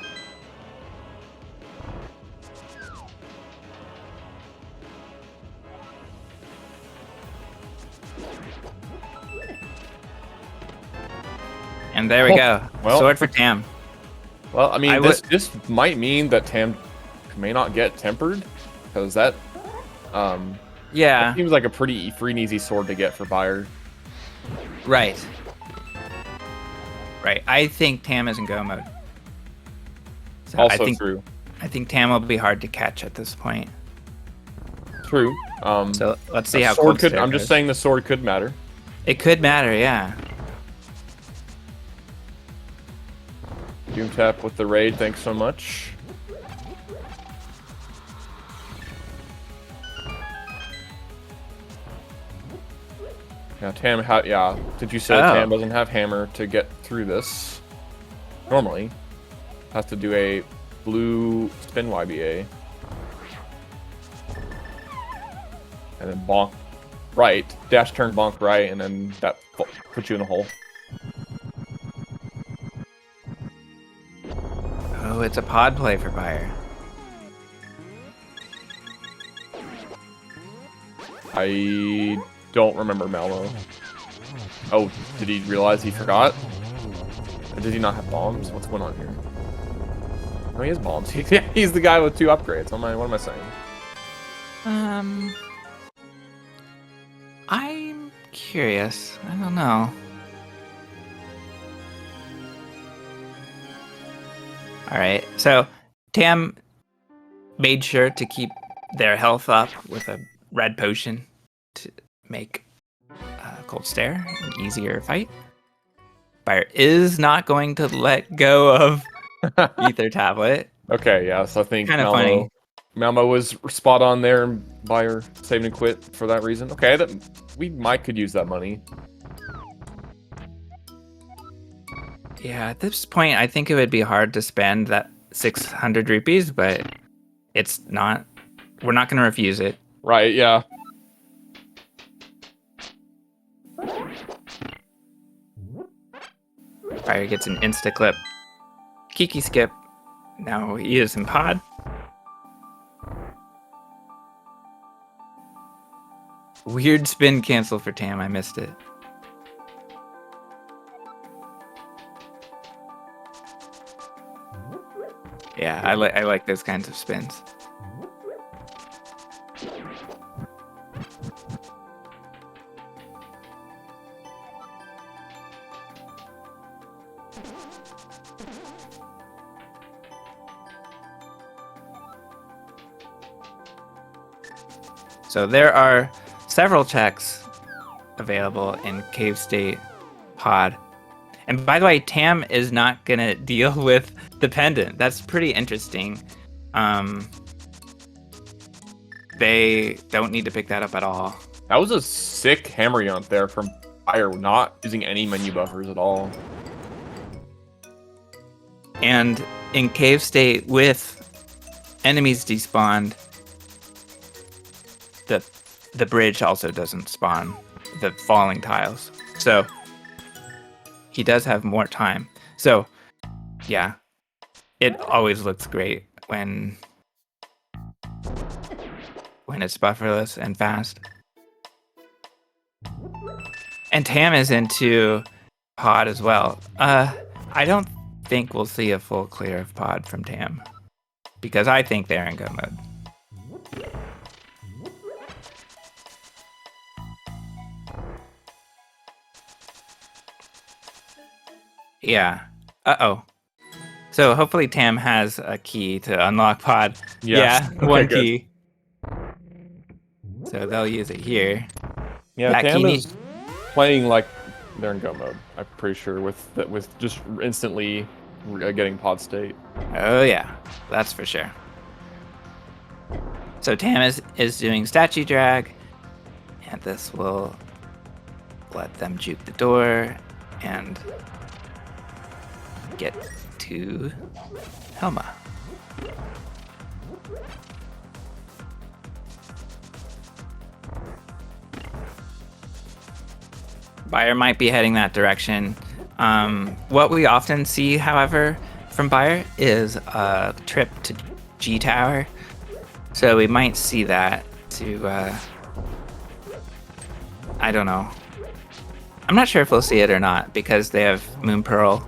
S1: And there we go. Well, sword for Tam.
S2: Well, I mean, this might mean that Tam may not get tempered because that that seems like a pretty free and easy sword to get for Byer.
S1: Right. I think Tam is in go mode. So
S2: also true.
S1: I think Tam will be hard to catch at this point.
S2: True.
S1: So let's see how
S2: sword could. I'm just saying the sword could matter.
S1: It could matter, yeah.
S2: Doom tap with the raid. Thanks so much. Yeah, Tam. Did you say Tam doesn't have hammer to get through this? Normally, has to do a blue spin YBA, and then bonk right, dash turn bonk right, and then that puts you in a hole.
S1: Oh, it's a pod play for Byer.
S2: I don't remember Malmo. Oh, did he realize he forgot? Or did he not have bombs? What's going on here? No, he has bombs. He's the guy with 2 upgrades. What am I saying?
S1: I'm curious. I don't know. All right, so Tam made sure to keep their health up with a red potion to make Cold Stare an easier fight. Byer is not going to let go of Ether Tablet.
S2: Okay, yeah, so I think
S1: kind of funny.
S2: Malmo was spot on there, and Byer saved and quit for that reason. Okay, we could use that money.
S1: Yeah, at this point, I think it would be hard to spend that 600 rupees, but it's not. We're not going to refuse it.
S2: Right, yeah.
S1: Byer gets an insta-clip. Kiki skip. Now he is in pod. Weird spin cancel for Tam. I missed it. Yeah, I like those kinds of spins. So there are several checks available in Cave State Pod. And by the way, Tam is not gonna deal with the pendant. That's pretty interesting. They don't need to pick that up at all.
S2: That was a sick hammer yunt there from Fire, not using any menu buffers at all.
S1: And in cave state with enemies despawned, the bridge also doesn't spawn the falling tiles. So he does have more time. So yeah, it always looks great when it's bufferless and fast. And Tam is into pod as well. I don't think we'll see a full clear of pod from Tam, because I think they're in go mode. Yeah. Uh-oh. So hopefully Tam has a key to unlock pod.
S2: Yes.
S1: Yeah,
S2: Okay,
S1: one
S2: good.
S1: key. So they'll use it here.
S2: Yeah,
S1: That
S2: Tam
S1: key
S2: is playing like they're in go mode. I'm pretty sure with just instantly getting pod state.
S1: Oh yeah, that's for sure. So Tam is doing statue drag, and this will let them juke the door and get to Helma. Buyer might be heading that direction. What we often see, however, from Buyer is a trip to G Tower. So we might see that to, I don't know. I'm not sure if we'll see it or not, because they have Moon Pearl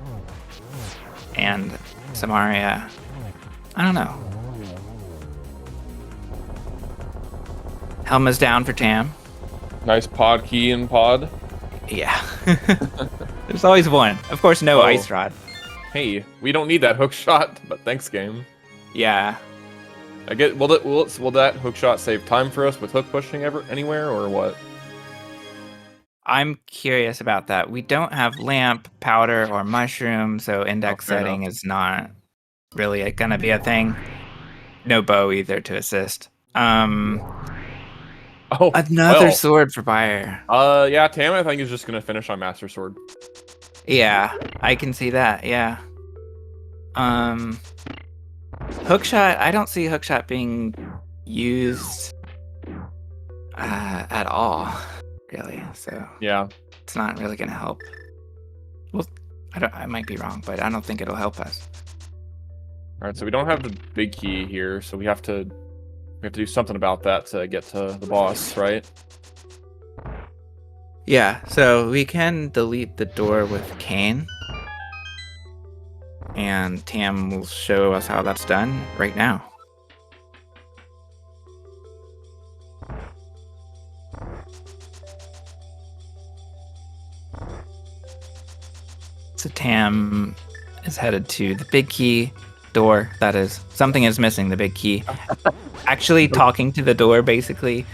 S1: and Samaria. I don't know. Helma's down for Tam.
S2: Nice pod key in pod.
S1: Yeah. There's always one. Of course, no ice rod.
S2: Hey, we don't need that hook shot, but thanks, game.
S1: Yeah.
S2: I get. Will that hook shot save time for us with hook pushing anywhere or what?
S1: I'm curious about that. We don't have lamp, powder, or mushroom, so index setting is not really gonna be a thing. No bow either to assist. Another sword for Buyer.
S2: Yeah, Tam I think is just gonna finish on Master Sword.
S1: Yeah, I can see that. Yeah. Hookshot. I don't see hookshot being used at all, really. So
S2: yeah,
S1: it's not really gonna help. Well, I might be wrong, but I don't think it'll help us.
S2: All right, so we don't have the big key here, so we have to do something about that to get to the boss, right?
S1: Yeah, so we can delete the door with Kane. And Tam will show us how that's done right now. So Tam is headed to the big key door. That is, something is missing, the big key. Actually, talking to the door basically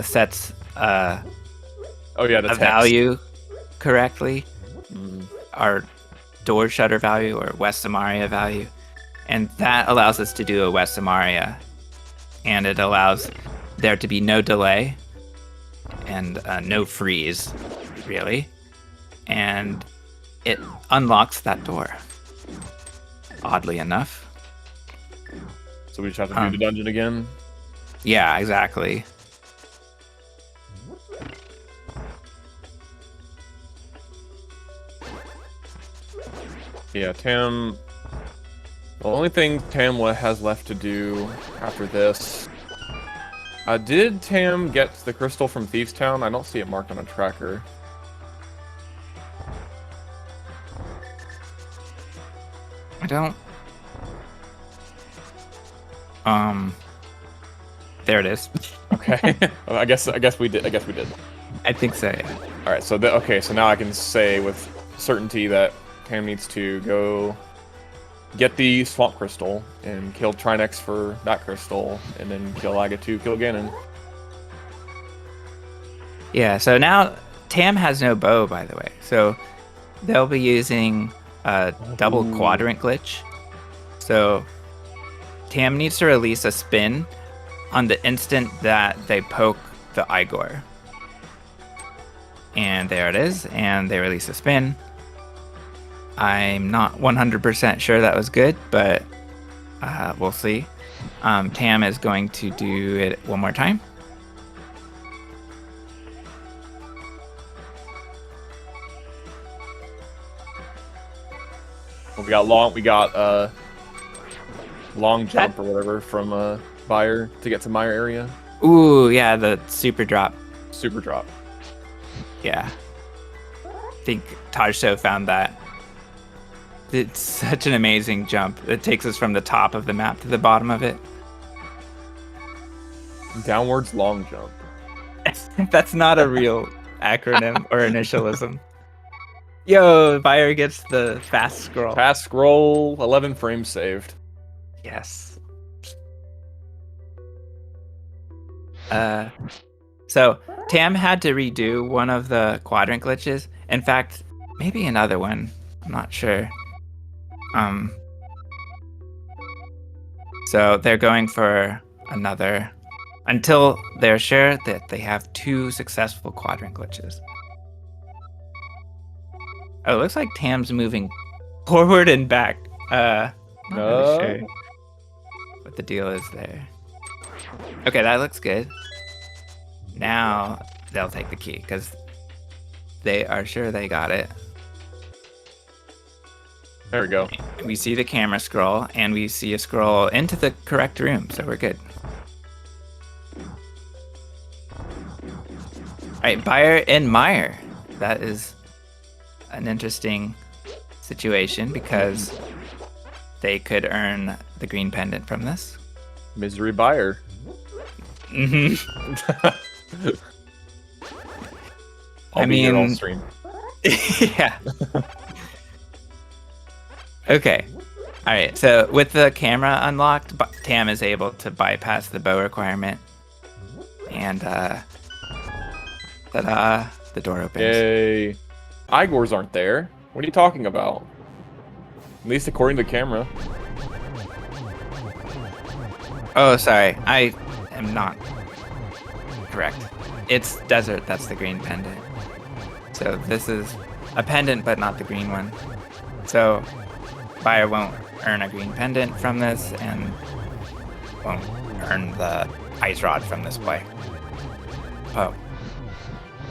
S1: sets a value correctly. Our door shutter value or West Samaria value. And that allows us to do a West Samaria. And it allows there to be no delay and no freeze, really. And it unlocks that door, oddly enough.
S2: So we just have to do the dungeon again?
S1: Yeah, exactly.
S2: Yeah, Tam... The only thing Tam has left to do after this... did Tam get the crystal from Thieves Town? I don't see it marked on a tracker.
S1: I don't... There it is.
S2: Okay. I guess we did.
S1: I think so, yeah.
S2: Alright, so okay, so now I can say with certainty that Tam needs to go get the Swamp Crystal and kill Trinex for that crystal, and then kill Aga to kill Ganon.
S1: Yeah, so now Tam has no bow, by the way. So they'll be using a double quadrant glitch. So Tam needs to release a spin on the instant that they poke the Igor. And there it is, and they release a spin. I'm not 100% sure that was good, but we'll see. Tam is going to do it one more time.
S2: We got long jump or whatever from Buyer to get to Meyer area.
S1: Ooh, yeah, the super drop.
S2: Super drop.
S1: Yeah. I think Tajso found that. It's such an amazing jump. It takes us from the top of the map to the bottom of it.
S2: Downwards long jump.
S1: That's not a real acronym or initialism. Yo, Buyer gets the fast scroll.
S2: Fast scroll, 11 frames saved.
S1: Yes. So Tam had to redo one of the quadrant glitches. In fact, maybe another one. I'm not sure. So they're going for another until they're sure that they have 2 successful quadrant glitches. Oh, it looks like Tam's moving forward and back. Not really sure what the deal is there. Okay, that looks good. Now they'll take the key because they are sure they got it.
S2: There we go.
S1: We see the camera scroll, and we see a scroll into the correct room, so we're good. All right, Buyer and Meyer. That is an interesting situation because they could earn the green pendant from this.
S2: Misery Buyer.
S1: I mean,
S2: on stream.
S1: Yeah. Okay. All right. So with the camera unlocked, Tam is able to bypass the bow requirement, and ta-da! The door opens.
S2: Yay! Igors aren't there. What are you talking about? At least according to the camera.
S1: Oh, sorry. I am not correct. It's desert. That's the green pendant. So this is a pendant, but not the green one. So Buyer won't earn a green pendant from this, and won't earn the ice rod from this play. Oh,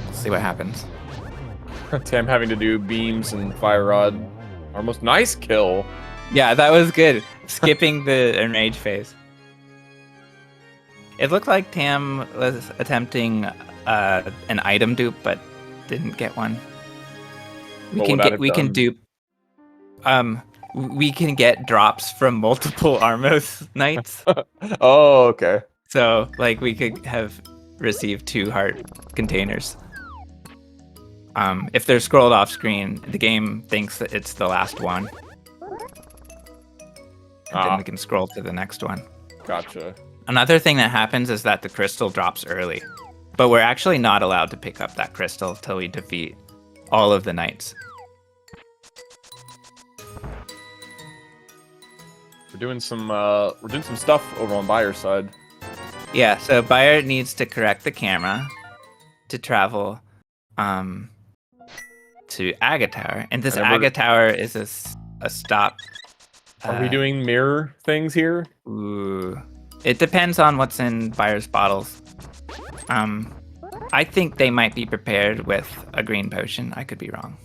S1: let's see what happens.
S2: Tam having to do beams and fire rod. Almost nice kill.
S1: Yeah, that was good. Skipping the enrage phase. It looked like Tam was attempting an item dupe, but didn't get one. We can dupe. We can get drops from multiple Armos knights.
S2: Oh, okay.
S1: So, like, we could have received 2 heart containers. If they're scrolled off screen, the game thinks that it's the last one. And then we can scroll to the next one.
S2: Gotcha.
S1: Another thing that happens is that the crystal drops early. But we're actually not allowed to pick up that crystal till we defeat all of the knights.
S2: We're doing some stuff over on Buyer's side.
S1: Yeah, so Buyer needs to correct the camera to travel to Aga Tower, and this Aga Tower is a stop.
S2: Are we doing mirror things here?
S1: Ooh, it depends on what's in Buyer's bottles. I think they might be prepared with a green potion. I could be wrong.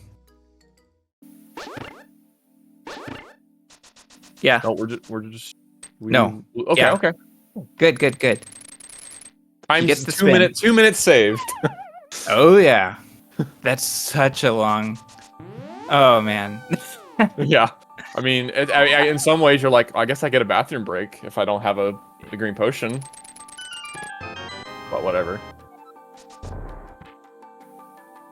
S1: Yeah.
S2: No, we're just.
S1: No.
S2: Okay.
S1: Yeah.
S2: Okay.
S1: Good.
S2: Time's
S1: Gets the
S2: 2 minutes. 2 minutes saved.
S1: Oh yeah. That's such a long. Oh man.
S2: Yeah. I mean, in some ways, you're like, I guess I get a bathroom break if I don't have the green potion. But whatever.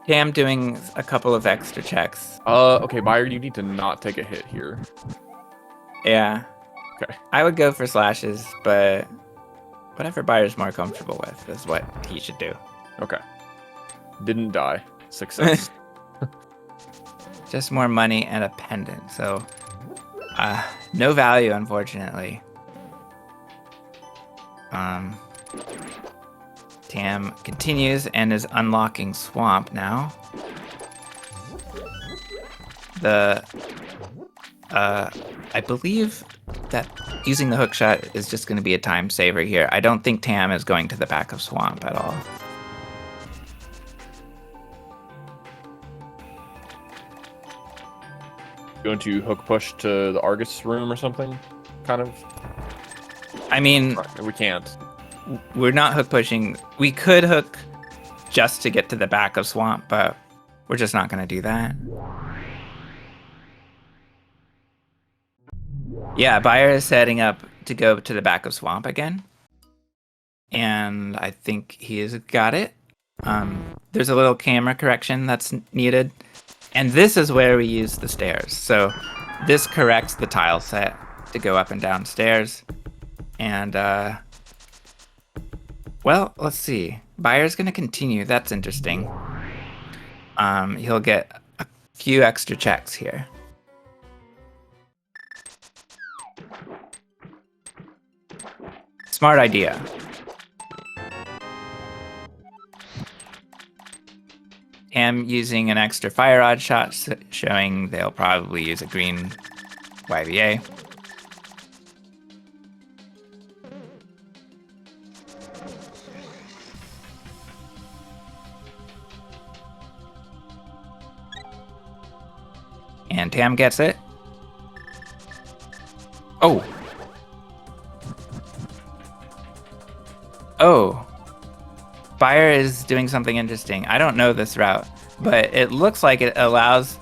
S1: Tam doing a couple of extra checks.
S2: Okay, Buyer, you need to not take a hit here.
S1: Yeah.
S2: Okay.
S1: I would go for slashes, but whatever Buyer's more comfortable with is what he should do.
S2: Okay. Didn't die. Success.
S1: Just more money and a pendant. So, no value, unfortunately. Tam continues and is unlocking Swamp now. I believe that using the hook shot is just going to be a time saver here. I don't think Tam is going to the back of Swamp at all.
S2: Going to hook push to the Argus room or something, kind of.
S1: I mean,
S2: we can't.
S1: We're not hook pushing. We could hook just to get to the back of Swamp, but we're just not going to do that. Yeah, Byer is setting up to go to the back of Swamp again. And I think he has got it. There's a little camera correction that's needed. And this is where we use the stairs. So this corrects the tile set to go up and down stairs. And, well, let's see. Byer's going to continue. That's interesting. He'll get a few extra checks here. Smart idea. Am using an extra fire rod shot, showing they'll probably use a green YVA. And Tam gets it. Oh. Oh. Byer is doing something interesting. I don't know this route, but it looks like it allows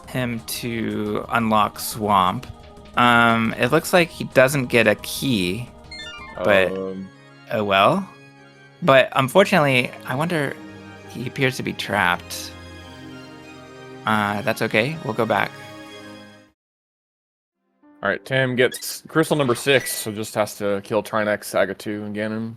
S1: him to unlock Swamp. It looks like he doesn't get a key, but oh well. But unfortunately, I wonder, he appears to be trapped. That's okay. We'll go back.
S2: All right, Tam gets crystal number 6, so just has to kill Trinex, Saga 2, and Ganon.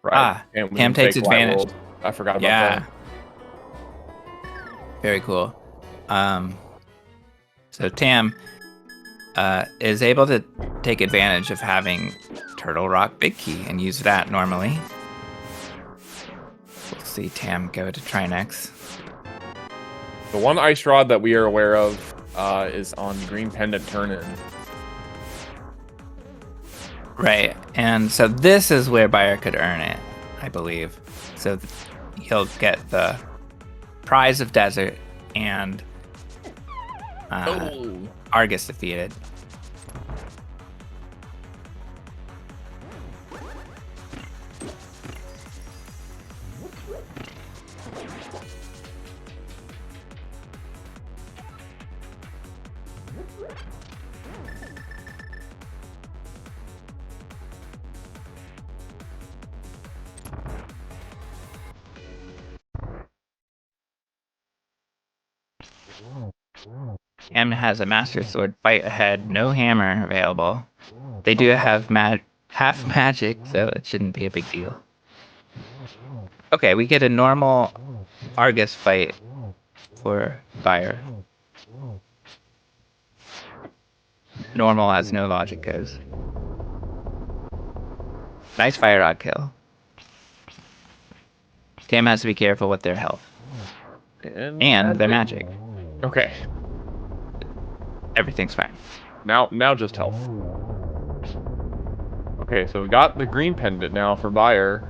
S2: Right.
S1: Tam takes advantage.
S2: I forgot about that.
S1: Very cool. So Tam is able to take advantage of having Turtle Rock Big Key and use that normally. We'll see Tam go to Trinex.
S2: The one ice rod that we are aware of is on Green Pendant turn-in.
S1: Right, and so this is where Byer could earn it, I believe. So he'll get the prize of Desert and Argus defeated. Tam has a Master Sword fight ahead, no hammer available. They do have half magic, so it shouldn't be a big deal. Okay, we get a normal Argus fight for Byer. Normal as no logic goes. Nice fire rod kill. Tam has to be careful with their health. And their magic.
S2: Okay.
S1: Everything's fine.
S2: Now just health. Okay, so we got the green pendant now for Byer.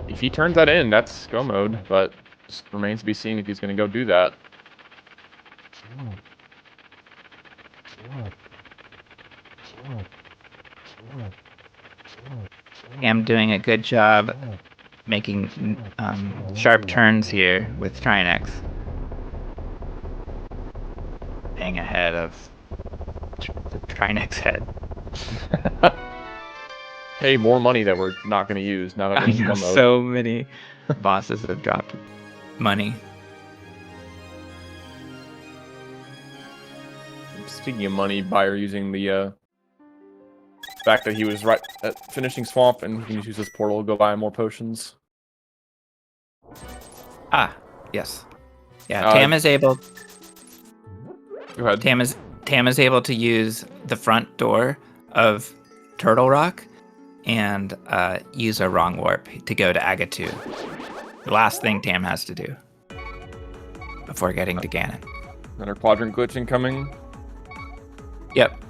S2: If he turns that in, that's go mode, but just remains to be seen if he's going to go do that.
S1: I'm doing a good job making sharp turns here with Trinex. Staying ahead of the Trinex head.
S2: Hey, more money that we're not going to use now that we're in mode.
S1: So many bosses have dropped money.
S2: Speaking of money, Buyer using the fact that he was right at finishing Swamp and he can use this portal to go buy more potions.
S1: Ah, yes. Yeah, Tam is able.
S2: Go ahead.
S1: Tam is able to use the front door of Turtle Rock and use a wrong warp to go to Agatu. The last thing Tam has to do before getting to Ganon.
S2: Another quadrant glitch incoming.
S1: Yep.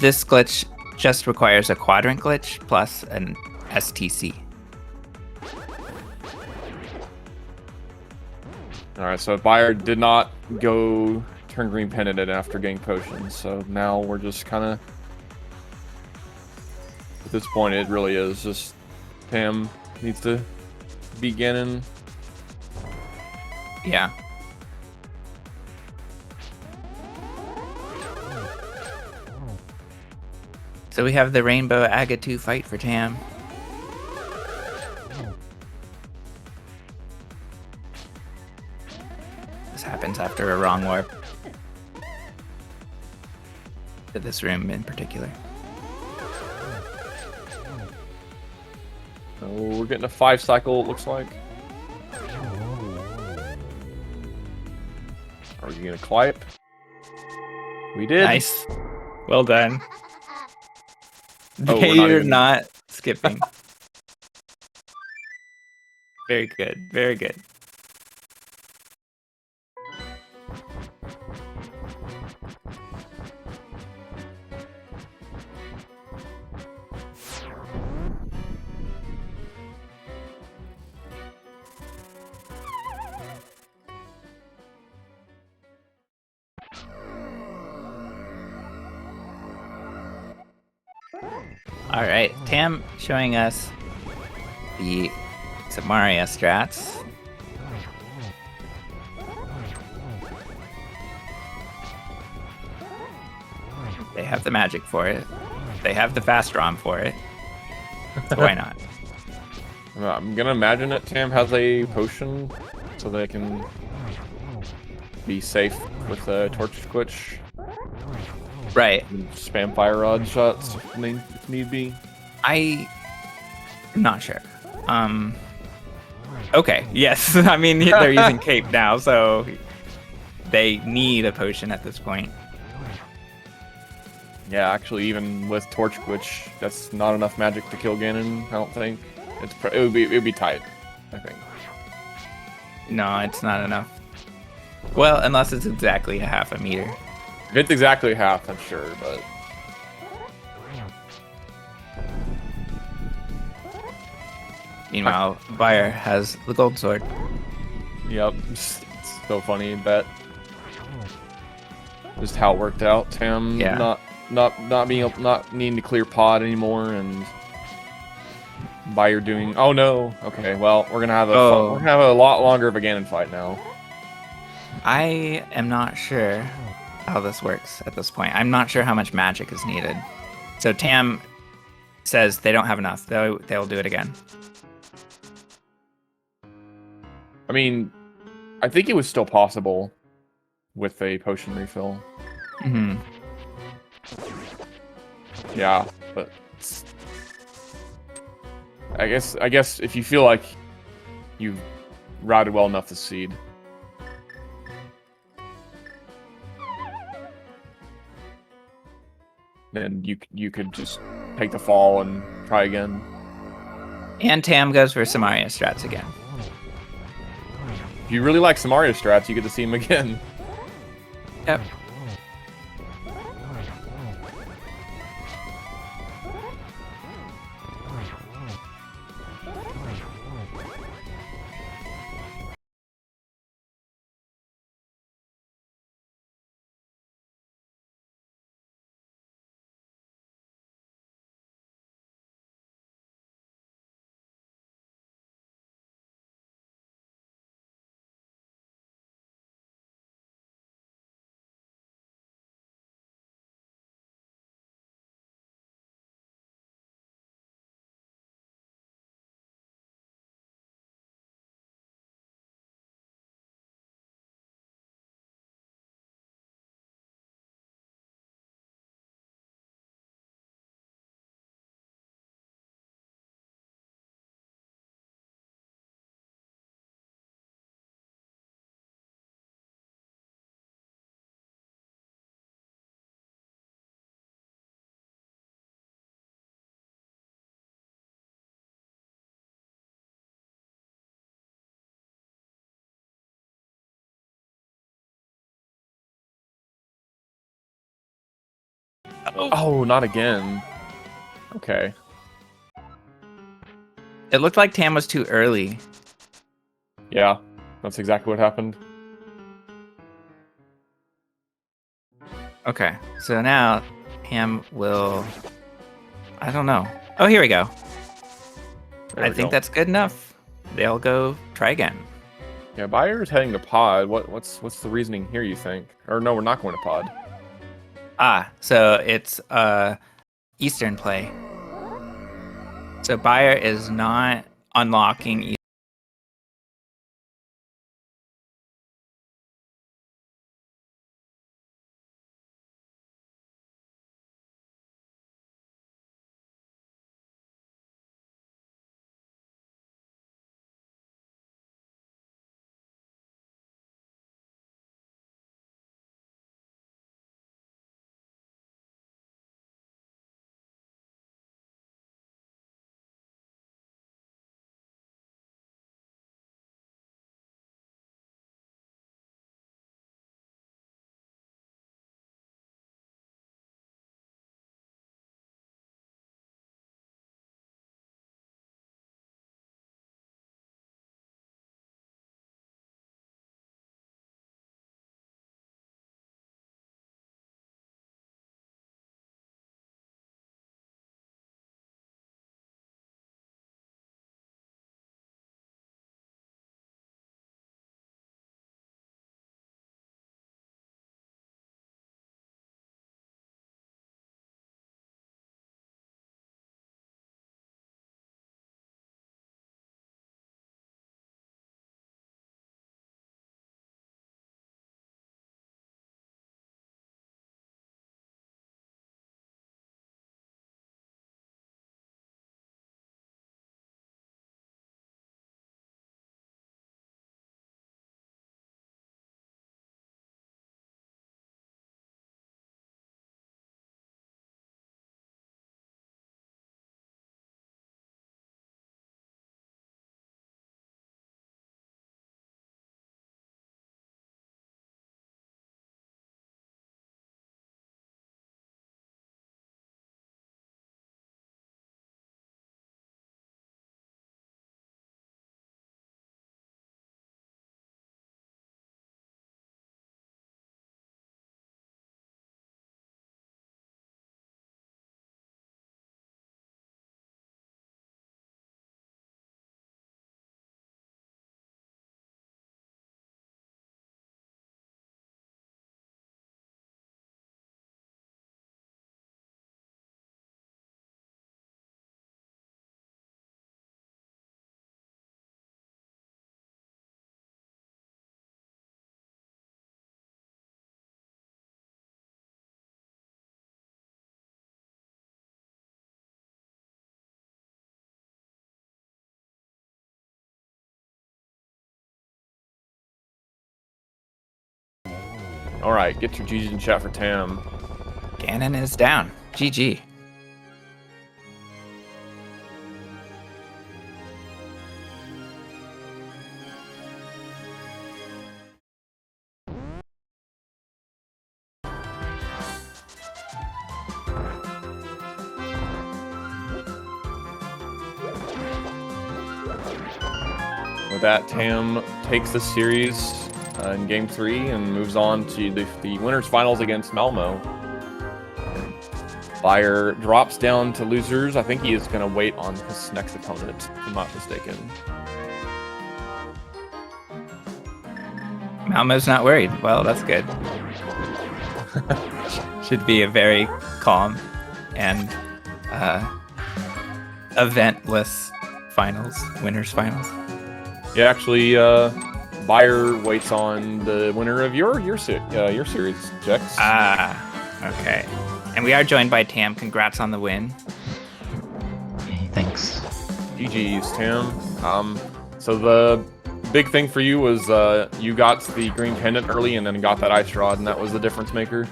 S1: This glitch just requires a quadrant glitch plus an STC.
S2: Alright, so Buyer did not go turn green penitent after getting potions, so now we're just kind of... At this point, it really is just Tam needs to beat Ganon.
S1: Yeah. So we have the Rainbow Agatu fight for Tam. This happens after a wrong warp. To this room in particular.
S2: So we're getting a 5 cycle, it looks like. Are you gonna clip? We did.
S1: Nice. Well done.
S2: Oh,
S1: They're not skipping. Very good. Very good. All right, Tam showing us the Samaria strats. They have the magic for it. They have the fast ROM for it. So why not?
S2: I'm gonna imagine that Tam has a potion so they can be safe with the torch glitch.
S1: Right.
S2: And spam fire rod shots if need be.
S1: I'm not sure. Okay, yes. I mean, they're using cape now, so they need a potion at this point.
S2: Yeah, actually, even with torch glitch, that's not enough magic to kill Ganon. I don't think it would be tight. I think.
S1: No, it's not enough. Well, unless it's exactly a half a meter.
S2: If it's exactly half, I'm sure, but.
S1: Meanwhile, Buyer has the gold sword.
S2: Yep, it's so funny that just how it worked out. Tam not needing to clear pod anymore, and Buyer doing. Oh no. Okay, well we're gonna have a lot longer of a Ganon fight now.
S1: I am not sure how this works at this point. I'm not sure how much magic is needed. So Tam says they don't have enough. They'll do it again.
S2: I mean, I think it was still possible with a potion refill.
S1: Mm-hmm.
S2: Yeah, but I guess if you feel like you've routed well enough the seed. Then you could just take the fall and try again.
S1: And Tam goes for Samaria strats again.
S2: If you really like Samaria strats, you get to see him again.
S1: Yep.
S2: Oh, not again. Okay.
S1: It looked like Tam was too early.
S2: Yeah, that's exactly what happened.
S1: Okay, so now Tam will... I don't know. Oh, here we go. I think that's good enough. They'll go try again.
S2: Yeah, Buyer's heading to pod. What's the reasoning here, you think? Or no, we're not going to pod.
S1: Ah, so it's Eastern play. So Buyer is not unlocking
S2: All right, get your G's in chat for Tam.
S1: Ganon is down. GG.
S2: With that, Tam takes the series in Game 3 and moves on to the winners finals against Malmo. Buyer drops down to losers. I think he is going to wait on his next opponent, if I'm not mistaken.
S1: Malmo's not worried. Well, that's good. Should be a very calm and eventless finals, winners finals.
S2: Yeah, actually, Buyer waits on the winner of your series, Jex.
S1: Ah, okay. And we are joined by Tam. Congrats on the win.
S3: Hey, thanks.
S2: GG's, Tam. So the big thing for you was you got the green pendant early and then got that ice rod, and that was the difference maker?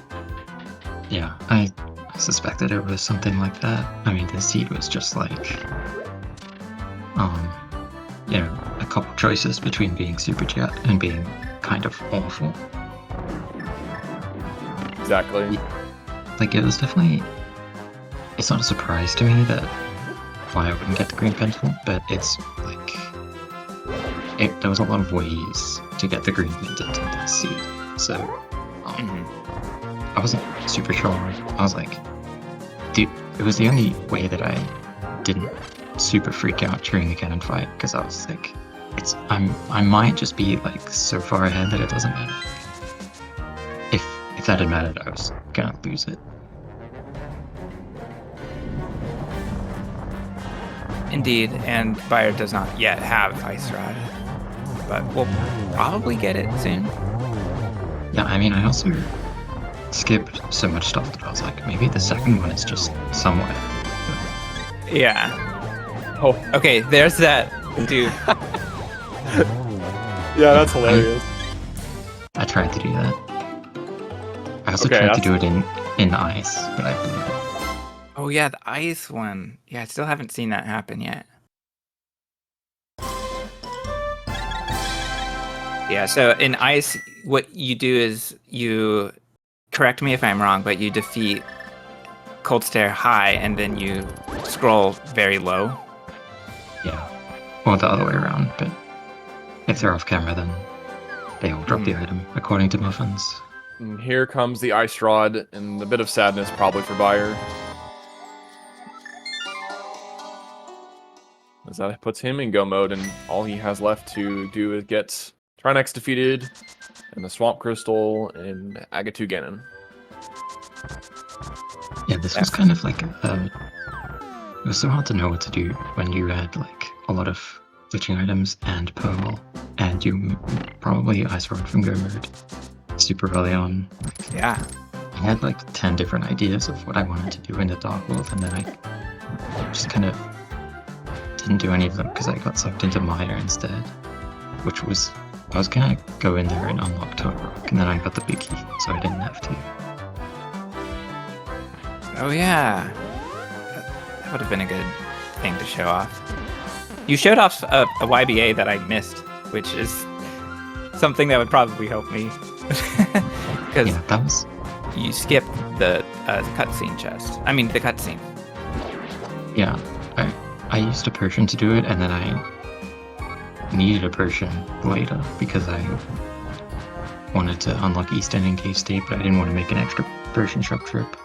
S3: Yeah, I suspected it was something like that. I mean, the seed was just like, a couple choices between being super jet and being kind of awful.
S2: Exactly.
S3: Like, it was definitely it's not a surprise to me that why I wouldn't get the green pendant, but it's like there was a lot of ways to get the green pendant in that seed, so I wasn't super sure. I was like, dude, it was the only way that I didn't super freak out during the cannon fight, because I was like, I might just be like so far ahead that it doesn't matter. If that had mattered, I was gonna lose it.
S1: Indeed, and Byer does not yet have Ice Rod, but we'll probably get it soon.
S3: Yeah, I mean, I also skipped so much stuff that I was like, maybe the second one is just somewhere.
S1: Yeah.
S2: Oh,
S1: Okay, there's that dude.
S2: yeah, that's hilarious.
S3: I tried to do that. I also
S2: Okay,
S3: tried to do it in ice, but I blew it.
S1: Oh yeah, the ice one. Yeah, I still haven't seen that happen yet. Yeah, so in ice, what you do is you, correct me if I'm wrong, but you defeat Cold Stare high and then you scroll very low.
S3: Yeah. Or the other way around, but if they're off camera, then they all drop the item, according to Muffins.
S2: And here comes the Ice Rod, and a bit of sadness probably for Byer. As that puts him in go mode, and all he has left to do is get Trinex defeated, and the Swamp Crystal, and Agatu Ganon.
S3: Yeah, this was kind of like it was so hard to know what to do when you had like a lot of glitching items and Pearl, and you probably Ice Rod from go mode super early on.
S1: Yeah.
S3: I had like 10 different ideas of what I wanted to do in the Dark World, and then I just kind of didn't do any of them because I got sucked into Mire instead, which was, I was gonna go in there and unlock Toad Rock, and then I got the big key, so I didn't have to.
S1: Oh yeah. That would have been a good thing to show off. You showed off a YBA that I missed, which is something that would probably help me. Because
S3: Yeah, that was...
S1: you skipped the cutscene chest. I mean, the cutscene.
S3: Yeah, I used a potion to do it, and then I needed a potion later because I wanted to unlock East End in Cave State, but I didn't want to make an extra potion shop trip,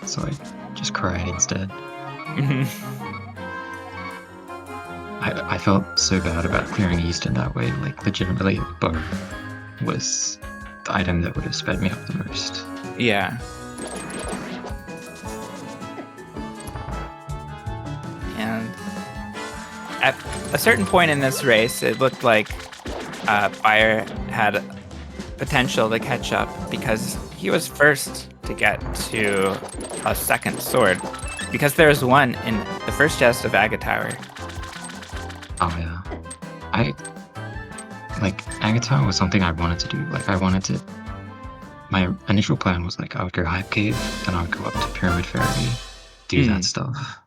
S3: so I just cried instead. I felt so bad about clearing East End that way. Like, legitimately, Bow was the item that would have sped me up the most.
S1: Yeah. And at a certain point in this race, it looked like Byer had potential to catch up because he was first to get to a second sword. Because there's one in the first chest of Agatower.
S3: Oh yeah. Agatar was something I wanted to do. Like, I wanted to... My initial plan was, like, I would go Hype Cave, then I would go up to Pyramid Fairy, do that stuff,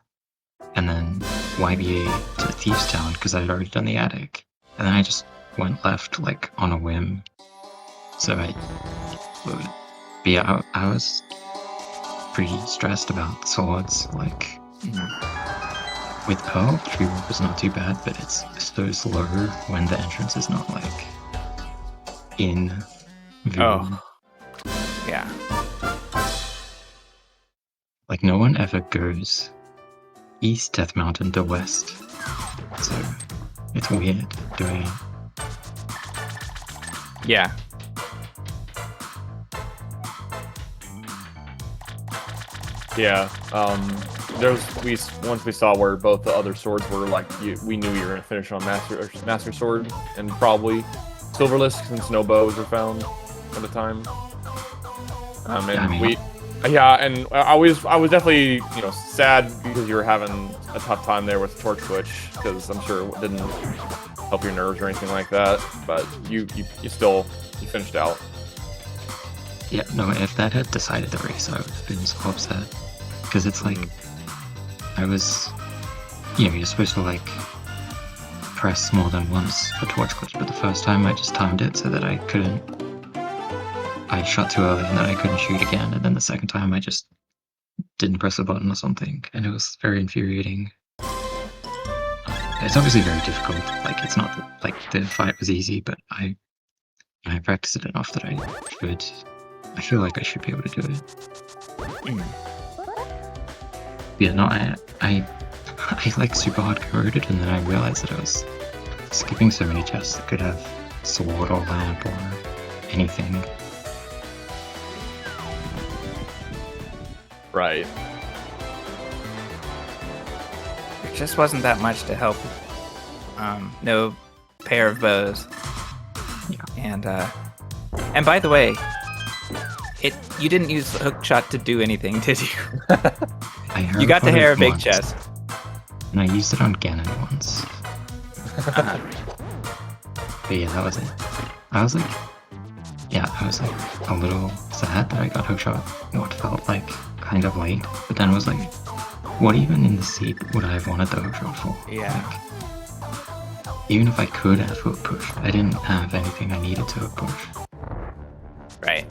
S3: and then YBA to Thieves Town, because I had already done the attic. And then I just went left, like, on a whim. So but yeah, I was pretty stressed about the swords. Like, with Pearl, Tree Walk was not too bad, but it's so slow when the entrance is not, like, in view.
S1: Oh. Yeah.
S3: Like, no one ever goes east Death Mountain to west, so it's weird doing it.
S1: Yeah.
S2: Yeah, once we saw where both the other swords were, like, we knew you were gonna finish on Master Sword and probably Silverless, since no bows were found at the time. And I was definitely, sad because you were having a tough time there with Torch Switch, because I'm sure it didn't help your nerves or anything like that. But you finished out.
S3: Yeah, no, if that had decided the race, I would have been so upset. Because it's like, I was, you're supposed to, like, press more than once for Torch Glitch, but the first time I just timed it so that I shot too early and then I couldn't shoot again, and then the second time I just didn't press a button or something, and it was very infuriating. It's obviously very difficult. Like, it's not like the fight was easy, but I practiced it enough that I feel like I should be able to do it. Yeah, no, I like super hard coded it, and then I realized that I was skipping so many chests that could have sword or lamp or anything.
S2: Right.
S1: There just wasn't that much to help. No pair of bows.
S3: Yeah.
S1: And by the way, you didn't use hook shot to do anything, did you? You got to hair a big chest.
S3: And I used it on Ganon once. But yeah, that was it. I was like a little sad that I got hookshot what felt like kind of late, but then was like, what even in the seed would I have wanted the hookshot for?
S1: Yeah.
S3: Like, even if I could have hook push, I didn't have anything I needed to hook push.
S1: Right.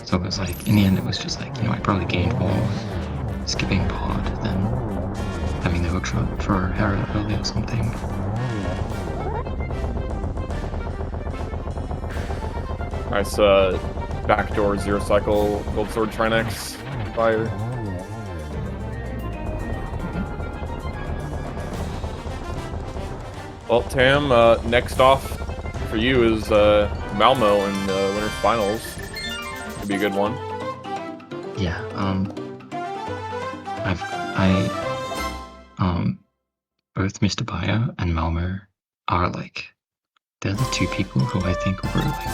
S3: So it was like, in the end, it was just like, I probably gained more skipping pod than having the hookshot for Hera early or something.
S2: Nice backdoor zero cycle gold sword Trinex fire. Well, Tam, next off for you is Malmo in the winners finals. Could be a good one.
S3: Yeah, both MrByer and Malmo are like, they're the two people who I think were like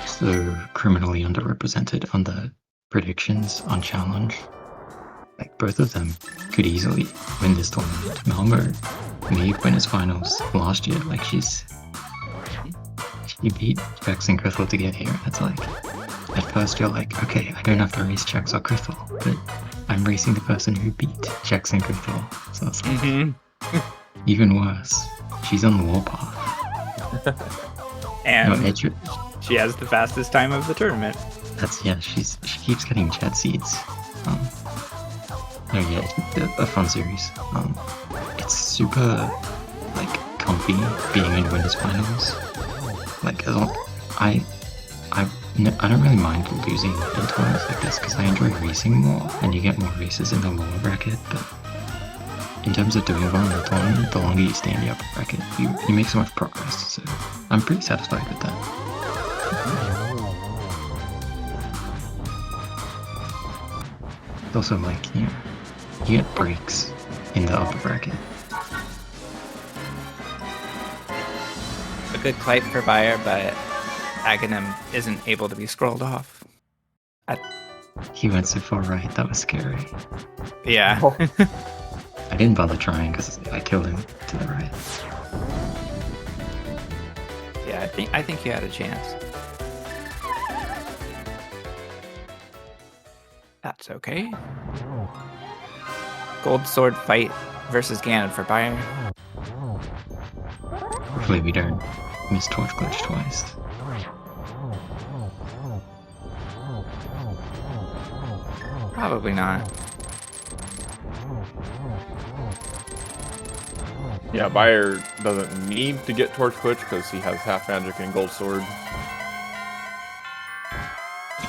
S3: so criminally underrepresented on the predictions on challenge. Like, both of them could easily win this tournament. Malmo made winners finals last year. Like, she beat Jax and Crystal to get here. And it's like, at first you're like, okay, I don't have to race Jax or Crystal, but I'm racing the person who beat Jax and Crystal. So it's like, even worse, she's on the warpath.
S1: And she has the fastest time of the tournament.
S3: She keeps getting jet seeds. A fun series. It's super like comfy being in winners finals. Like, I don't really mind losing in tournaments like this because I enjoy racing more, and you get more races in the lower bracket. But in terms of doing well in the tournament, the longer you stay in the upper bracket, you make so much progress. So I'm pretty satisfied with that. It's also like, you get breaks in the upper bracket.
S1: A good clipe for Buyer, but Aghanim isn't able to be scrolled off.
S3: He went so far right, that was scary.
S1: Yeah.
S3: I didn't bother trying because I killed him to the right.
S1: Yeah, I think you had a chance. That's okay. Gold sword fight versus Ganon for Buyer.
S3: Hopefully we don't miss torch glitch twice.
S1: Probably not.
S2: Yeah, Buyer doesn't need to get torch glitch because he has half magic and gold sword.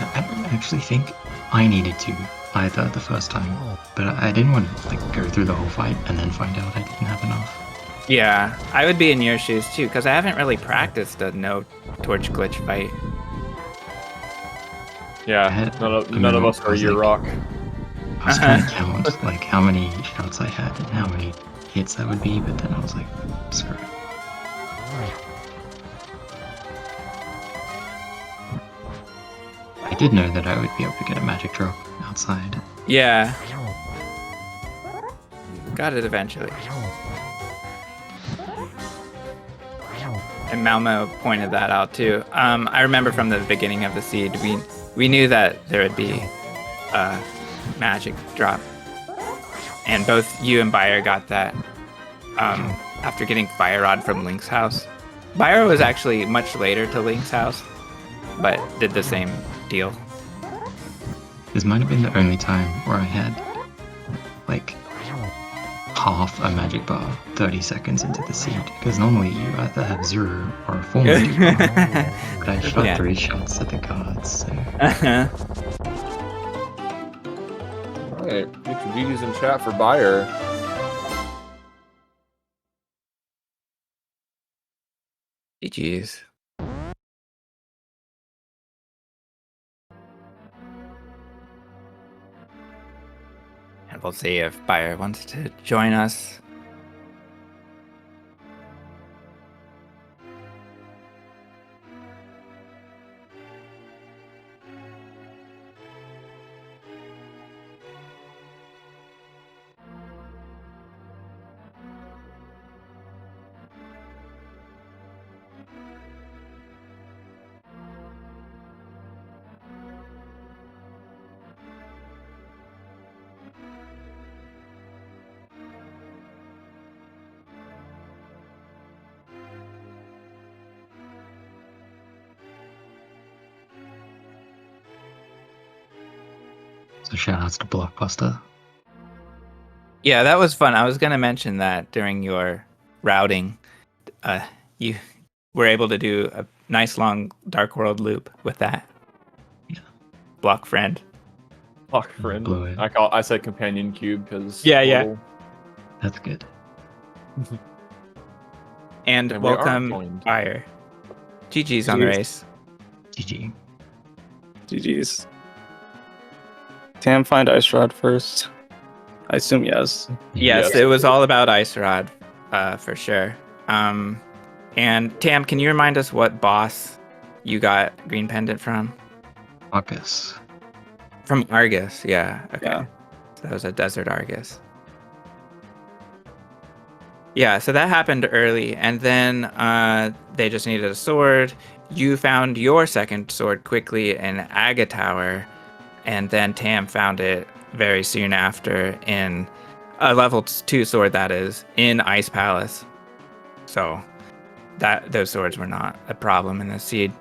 S3: I don't actually think I needed to either the first time, but I didn't want to like go through the whole fight and then find out I didn't have enough.
S1: Yeah, I would be in your shoes too, because I haven't really practiced a no torch glitch fight.
S2: Yeah, none of us are your rock.
S3: I was trying to count like how many shots I had and how many hits that would be, but then I was like, screw it. I did know that I would be able to get a magic drop outside.
S1: Yeah. Got it eventually. And Malmo pointed that out too. I remember from the beginning of the seed, we knew that there would be a magic drop. And both you and Buyer got that after getting Fire Rod from Link's house. Buyer was actually much later to Link's house, but did the same deal.
S3: This might have been the only time where I had like half a magic bar 30 seconds into the seed, because normally you either have 0 or a full magic bar. But I shot
S1: Yeah.
S3: 3 shots at the guards, so
S1: Uh-huh.
S2: Alright, get your GG's in chat for Buyer.
S1: GG's. And we'll see if Buyer wants to join us.
S3: so shout outs to Blockbuster.
S1: Yeah, that was fun. I was going to mention that during your routing, you were able to do a nice long Dark World loop with that.
S3: Yeah.
S1: Block friend.
S2: Fuck friend.
S3: Blew it.
S2: I said companion cube because
S1: Yeah.
S3: That's good.
S1: And
S2: And we are
S1: welcome,
S2: joined.
S1: Buyer. GG's on the race.
S3: GG.
S4: GG's. Tam, find Ice Rod first. I assume yes.
S1: Yes,
S2: Yes.
S1: it was all about Ice Rod, for sure. And Tam, can you remind us what boss you got Green Pendant from?
S3: Argus.
S1: From Argus, yeah. Okay.
S4: Yeah.
S1: So that was a Desert Argus. Yeah, so that happened early, and then they just needed a sword. You found your second sword quickly in Aga Tower, and then Tam found it very soon after in a level 2 sword, that is, in Ice Palace. So those swords were not a problem in the seed.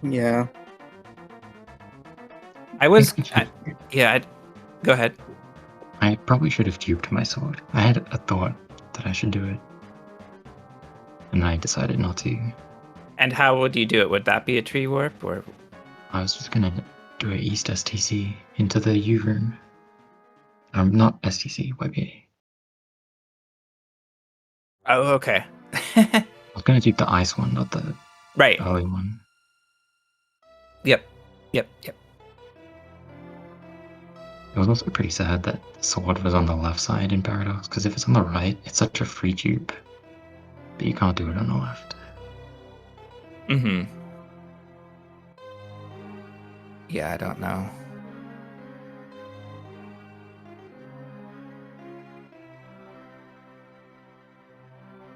S4: Yeah.
S1: I was,
S3: think
S1: go ahead.
S3: I probably should have duped my sword. I had a thought that I should do it, and I decided not to.
S1: And how would you do it? Would that be a tree warp, or?
S3: I was just gonna do a East STC into the U room. Not STC, YBA.
S1: Oh, okay.
S3: I was gonna do the ice one, not the
S1: Right.
S3: early one.
S1: Yep.
S3: It was also pretty sad that the sword was on the left side in Paradox, because if it's on the right, it's such a free dupe. But you can't do it on the left.
S1: Mm-hmm. Yeah, I don't know.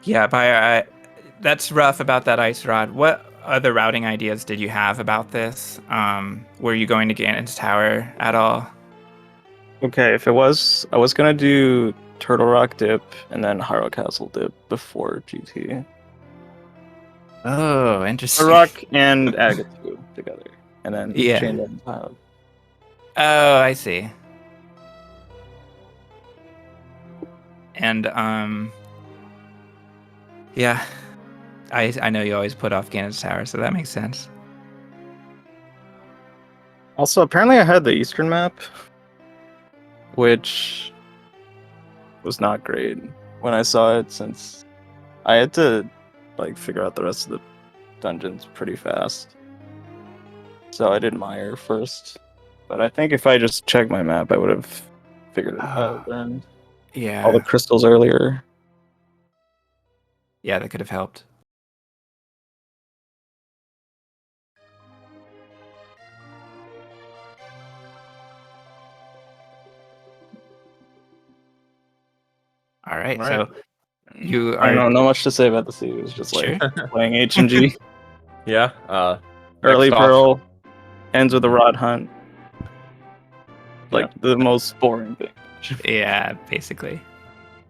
S1: Yeah, Buyer, that's rough about that Ice Rod. What other routing ideas did you have about this? Were you going to Ganon's Tower at all?
S4: Okay, if it was, I was gonna do Turtle Rock dip and then Hyrule Castle dip before GT.
S1: Oh, interesting.
S4: Turtle Rock and Aga 2 together, and then
S1: Yeah.
S4: chain them pilot.
S1: Oh, I see. And yeah, I know you always put off Ganon's Tower, so that makes sense.
S4: Also, apparently, I had the Eastern map, which was not great when I saw it, since I had to figure out the rest of the dungeons pretty fast. So I did Meyer first, but I think if I just checked my map, I would have figured it out and
S1: Yeah.
S4: all the crystals earlier.
S1: Yeah, that could have helped. All right, so you
S4: I
S1: are
S4: don't know, not much to say about the sea. It was just
S1: Sure.
S4: playing H and G.
S2: Yeah.
S4: Early
S2: next off-
S4: Pearl ends with a Rod Hunt. The most boring thing.
S1: yeah, basically.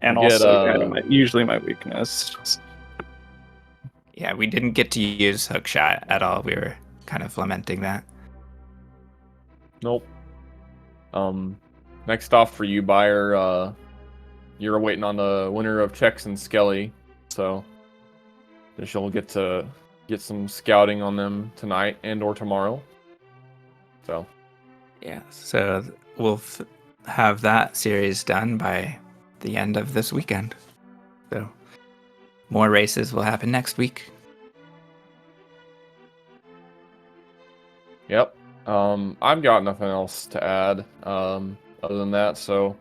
S4: And
S2: Get,
S4: also usually my weakness.
S1: Yeah, we didn't get to use Hookshot at all. We were kind of lamenting that.
S2: Nope. next off for you, Buyer. You're waiting on the winner of Chex and Skelly, so you'll get to get some scouting on them tonight and/or tomorrow. So.
S1: Yeah, so we'll have that series done by the end of this weekend. So more races will happen next week.
S2: Yep. I've got nothing else to add other than that. So,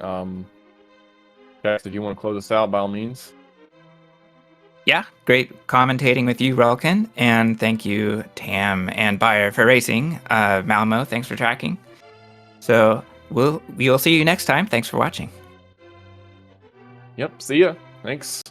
S2: Jax, if you want to close us out, by all means.
S1: Yeah, great commentating with you, Relkin, and thank you, Tam and Buyer, for racing. Malmo, thanks for tracking. So we'll see you next time. Thanks for watching.
S2: Yep. See ya. Thanks.